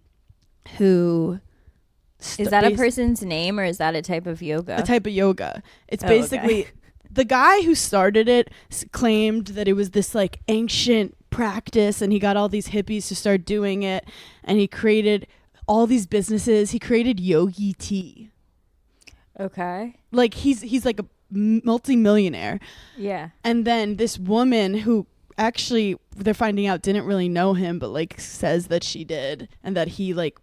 who... Is that a person's name or is that a type of yoga? A type of yoga. It's Oh, basically... okay. The guy who started it claimed that it was this like ancient practice and he got all these hippies to start doing it and he created all these businesses. He created Yogi Tea. Okay. Like he's like a multi-millionaire. Yeah. And then this woman who actually they're finding out didn't really know him but like says that she did and that he like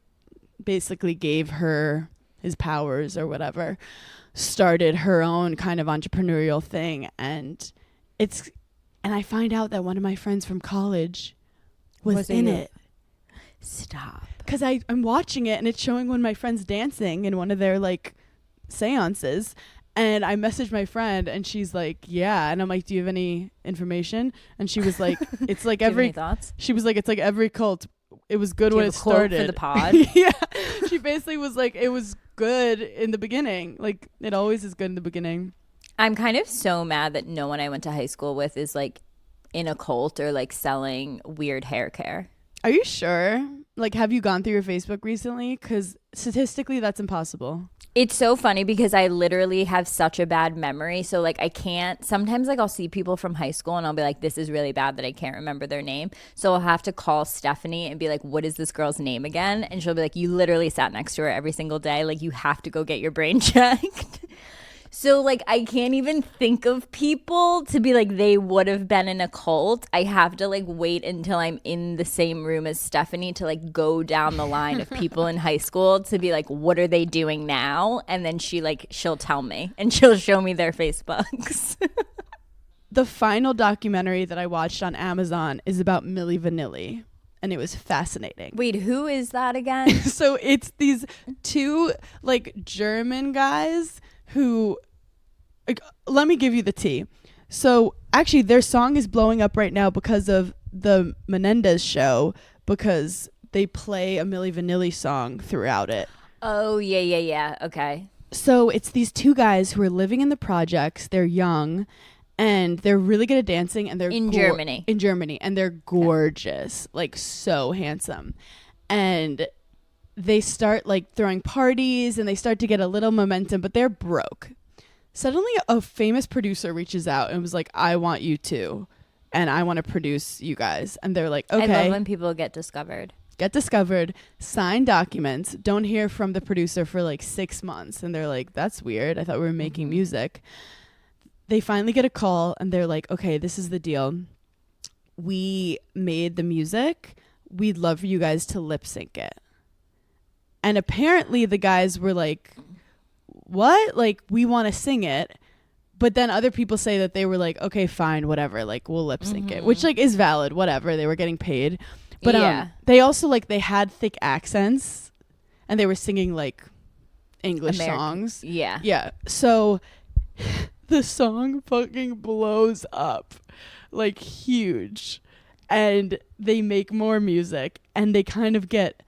basically gave her his powers or whatever, started her own kind of entrepreneurial thing. And I find out that one of my friends from college was in it. Stop. Because I'm watching it and it's showing one of my friends dancing in one of their like seances. And I messaged my friend and she's like, yeah. And I'm like, do you have any information? And she was like, it's like Do you have every any thoughts? She was like, it's like every cult. It was good Do you when have it a quote started. for the pod? Yeah. She basically was like, it was good in the beginning. Like it always is good in the beginning. I'm kind of so mad that no one I went to high school with is like in a cult or like selling weird hair care. Are you sure? Like, have you gone through your Facebook recently? Because statistically, that's impossible. It's so funny because I literally have such a bad memory. So like I can't, sometimes like I'll see people from high school and I'll be like, this is really bad that I can't remember their name. So I'll have to call Stephanie and be like, what is this girl's name again? And she'll be like, you literally sat next to her every single day. Like you have to go get your brain checked. So like I can't even think of people to be like they would have been in a cult. I have to like wait until I'm in the same room as Stephanie to like go down the line of people in high school to be like, what are they doing now? And then she'll tell me and she'll show me their Facebooks. The final documentary that I watched on Amazon is about Milli Vanilli, and it was fascinating. Wait, who is that again? So it's these two like German guys who, like, let me give you the tea. So actually their song is blowing up right now because of the Menendez show, because they play a Milli Vanilli song throughout it. Oh, yeah. Okay. So it's these two guys who are living in the projects. They're young and they're really good at dancing, and they're in Germany, and they're gorgeous, like so handsome. And they start like throwing parties and they start to get a little momentum, but they're broke. Suddenly a famous producer reaches out and was like, I want you to, and I want to produce you guys. And they're like, okay. I love when people get discovered, sign documents, don't hear from the producer for like 6 months. And they're like, that's weird. I thought we were making music. They finally get a call and they're like, okay, this is the deal. We made the music. We'd love for you guys to lip sync it. And apparently the guys were like, what? Like, we want to sing it. But then other people say that they were like, okay, fine, whatever. Like, we'll lip sync it, which like is valid, whatever. They were getting paid. But they also like, they had thick accents and they were singing like English songs. Yeah. Yeah. So the song fucking blows up like huge. And they make more music and they kind of get...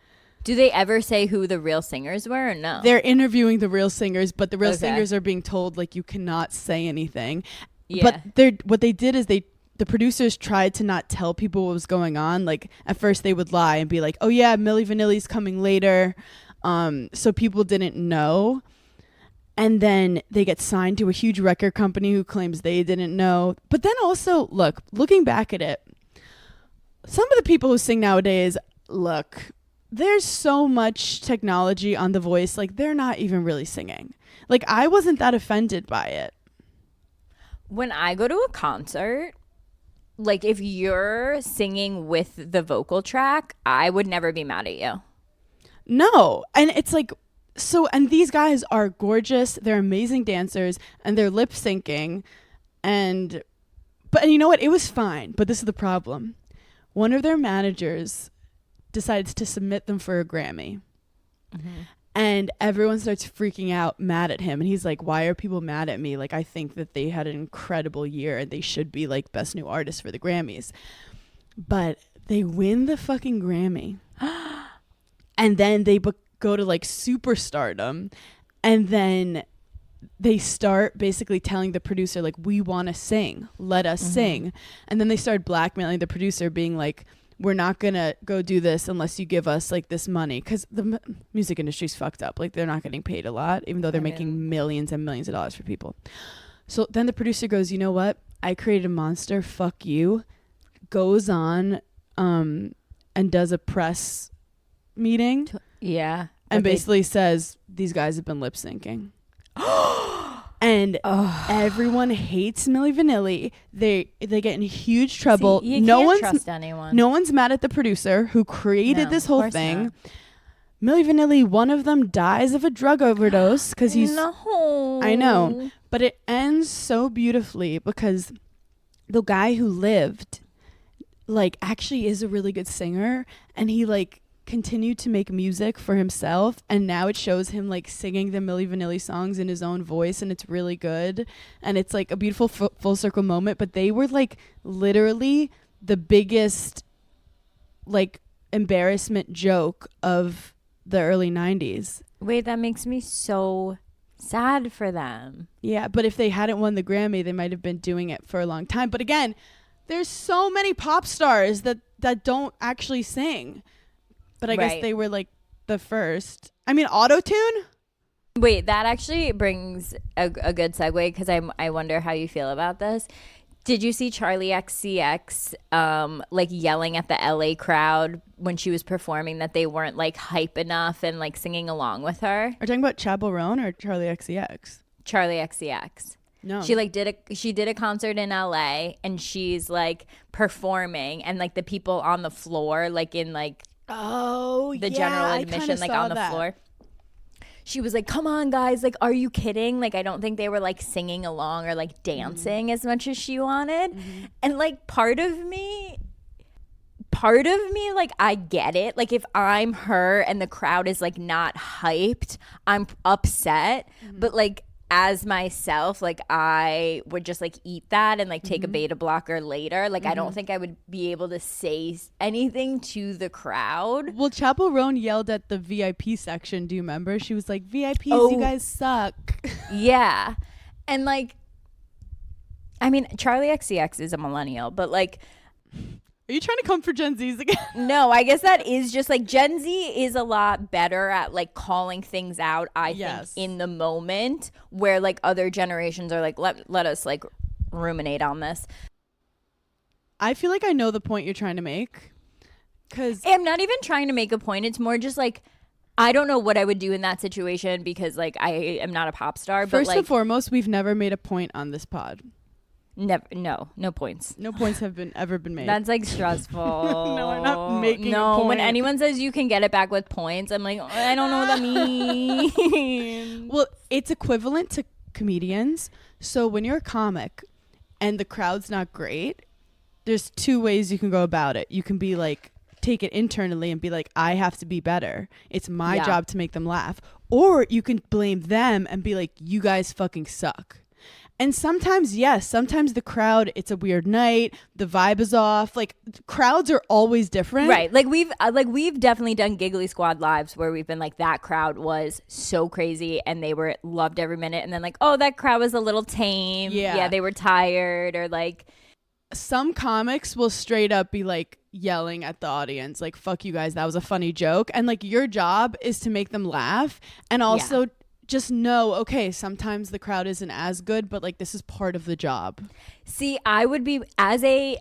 Do they ever say who the real singers were or no? They're interviewing the real singers, but the real singers are being told like you cannot say anything. Yeah. But what they did is the producers tried to not tell people what was going on. Like at first they would lie and be like, oh yeah, Milli Vanilli's coming later. So people didn't know. And then they get signed to a huge record company who claims they didn't know. But then also, looking back at it, some of the people who sing nowadays, there's so much technology on The Voice. Like, they're not even really singing. Like, I wasn't that offended by it. When I go to a concert, like, if you're singing with the vocal track, I would never be mad at you. No. And it's like, and these guys are gorgeous. They're amazing dancers, and they're lip syncing. And you know what? It was fine. But this is the problem. One of their managers decides to submit them for a Grammy. Mm-hmm. And everyone starts freaking out, mad at him. And he's like, why are people mad at me? Like, I think that they had an incredible year and they should be like best new artist for the Grammys. But they win the fucking Grammy. And then they go to like superstardom. And then they start basically telling the producer, like, we want to sing. Let us sing. And then they start blackmailing the producer, being like, we're not going to go do this unless you give us like this money. Because the music industry's fucked up. Like, they're not getting paid a lot, even though they're making millions and millions of dollars for people. So then the producer goes, you know what? I created a monster. Fuck you. Goes on and does a press meeting. Yeah. And basically says, these guys have been lip syncing. And everyone hates Milli Vanilli. They get in huge trouble. See, you can't trust anyone. No one's mad at the producer who created this whole thing. Not. Milli Vanilli, one of them dies of a drug overdose because he's... No. I know. But it ends so beautifully because the guy who lived, like, actually is a really good singer. And he, like, continued to make music for himself, and now it shows him like singing the Milli Vanilli songs in his own voice, and it's really good, and it's like a beautiful full circle moment. But they were like literally the biggest like embarrassment joke of the early 90s. Wait, that makes me so sad for them. Yeah, but if they hadn't won the Grammy, they might have been doing it for a long time. But again, there's so many pop stars that don't actually sing. But I guess Right. they were like the first. I mean, auto-tune? Wait, that actually brings a good segue because I wonder how you feel about this. Did you see Charlie XCX like yelling at the LA crowd when she was performing that they weren't like hype enough and like singing along with her? Are you talking about Chappell Roan or Charlie XCX? Charlie XCX. No. She like did a concert in LA and she's like performing and like the people on the floor like in like the general admission like on the floor. She was like, come on, guys. Like, are you kidding? Like, I don't think they were like singing along or like dancing as much as she wanted. And like part of me, like, I get it. Like, if I'm her and the crowd is like not hyped, I'm upset. But like, as myself, like I would just like eat that and like take a beta blocker later. Like I don't think I would be able to say anything to the crowd. Well, Chappell Roan yelled at the VIP section. Do you remember? She was like, VIPs, you guys suck. Yeah. And like, I mean, Charlie XCX is a millennial, but like, Are you trying to come for Gen Zs again? no, I guess that is just like Gen Z is a lot better at like calling things out, I think, in the moment, where like other generations are like, let us like ruminate on this. I feel like I know the point you're trying to make. Because I'm not even trying to make a point. It's more just like, I don't know what I would do in that situation because like I am not a pop star. First but like, and foremost, we've never made a point on this pod. Never, no points. No points have ever been made. That's like stressful. No, I'm not making a No, point. when anyone says you can get it back with points, I'm like, I don't know what that means. Well, it's equivalent to comedians. So when you're a comic and the crowd's not great, there's two ways you can go about it. You can be like, take it internally and be like, I have to be better. It's my job to make them laugh. Or you can blame them and be like, you guys fucking suck. And sometimes, yes, sometimes the crowd, it's a weird night, the vibe is off. Like, crowds are always different. Right. Like we've definitely done Giggly Squad lives where we've been like, that crowd was so crazy and they were loved every minute. And then like, oh, that crowd was a little tame. Yeah, they were tired. Or like, some comics will straight up be like yelling at the audience, like, fuck you guys, that was a funny joke. And like, your job is to make them laugh. And also just know, okay, sometimes the crowd isn't as good, but like, this is part of the job. See, I would be I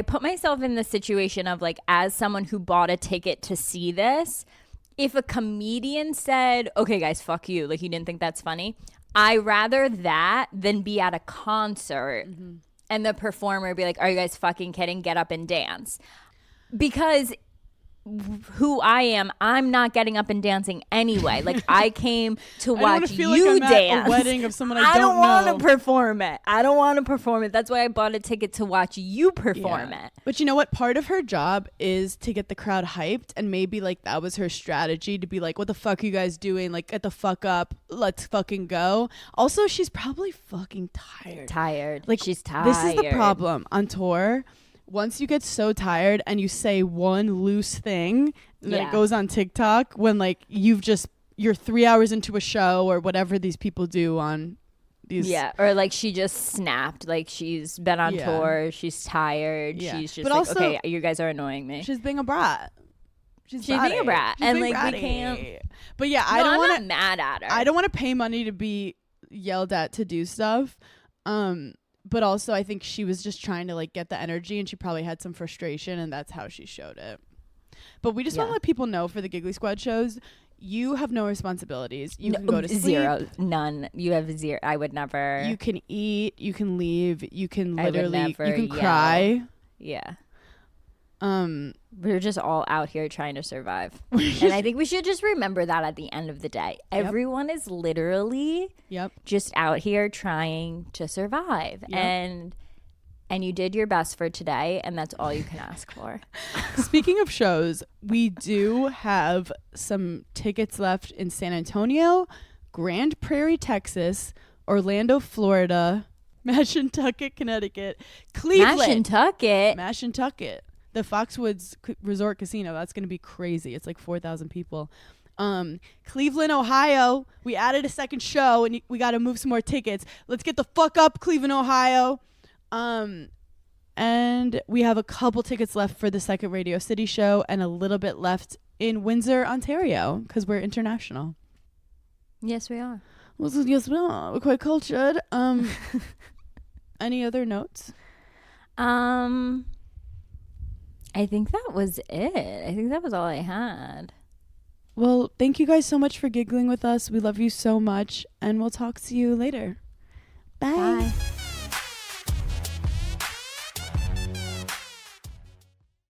put myself in the situation of like, as someone who bought a ticket to see this, if a comedian said, okay guys, fuck you, like you didn't think that's funny, I rather that than be at a concert and the performer be like, are you guys fucking kidding? Get up and dance. Because who I am, I'm not getting up and dancing anyway. Like, I came to watch you like I'm dance. at a wedding of someone I don't know. want to perform it. I don't want to perform it. That's why I bought a ticket to watch you perform it. But you know what? Part of her job is to get the crowd hyped, and maybe like that was her strategy to be like, what the fuck are you guys doing? Like, get the fuck up. Let's fucking go. Also, she's probably fucking tired. Like, she's tired. This is the problem on tour. Once you get so tired and you say one loose thing, and then it goes on TikTok when like you're 3 hours into a show or whatever these people do on these. Yeah, or like she just snapped. Like she's been on tour. She's tired. Yeah. She's just but like, also, okay, you guys are annoying me. She's being a brat. She's being a brat. She's and being like bratty. we can't. But yeah, I'm not mad at her. I don't want to pay money to be yelled at to do stuff. But also, I think she was just trying to like get the energy, and she probably had some frustration, and that's how she showed it. But we just want to let people know for the Giggly Squad shows, you have no responsibilities. You can go to sleep. Zero, none. You have zero. I would never. You can eat. You can leave. You can literally. You can yell. cry. Yeah. We're just all out here trying to survive. And I think we should just remember that at the end of the day. Everyone is literally just out here trying to survive. And you did your best for today, and that's all you can ask for. Speaking of shows, we do have some tickets left in San Antonio, Grand Prairie, Texas, Orlando, Florida, Mashantucket, Cleveland. Mashantucket. The Foxwoods Resort Casino. That's going to be crazy. It's like 4,000 people. Cleveland, Ohio. We added a second show, and we got to move some more tickets. Let's get the fuck up, Cleveland, Ohio. And we have a couple tickets left for the second Radio City show and a little bit left in Windsor, Ontario, because we're international. Yes, we are. Well, so yes, we are. We're quite cultured. Any other notes? I think that was it. I think that was all I had. Well, thank you guys so much for giggling with us. We love you so much, and we'll talk to you later. Bye. Bye.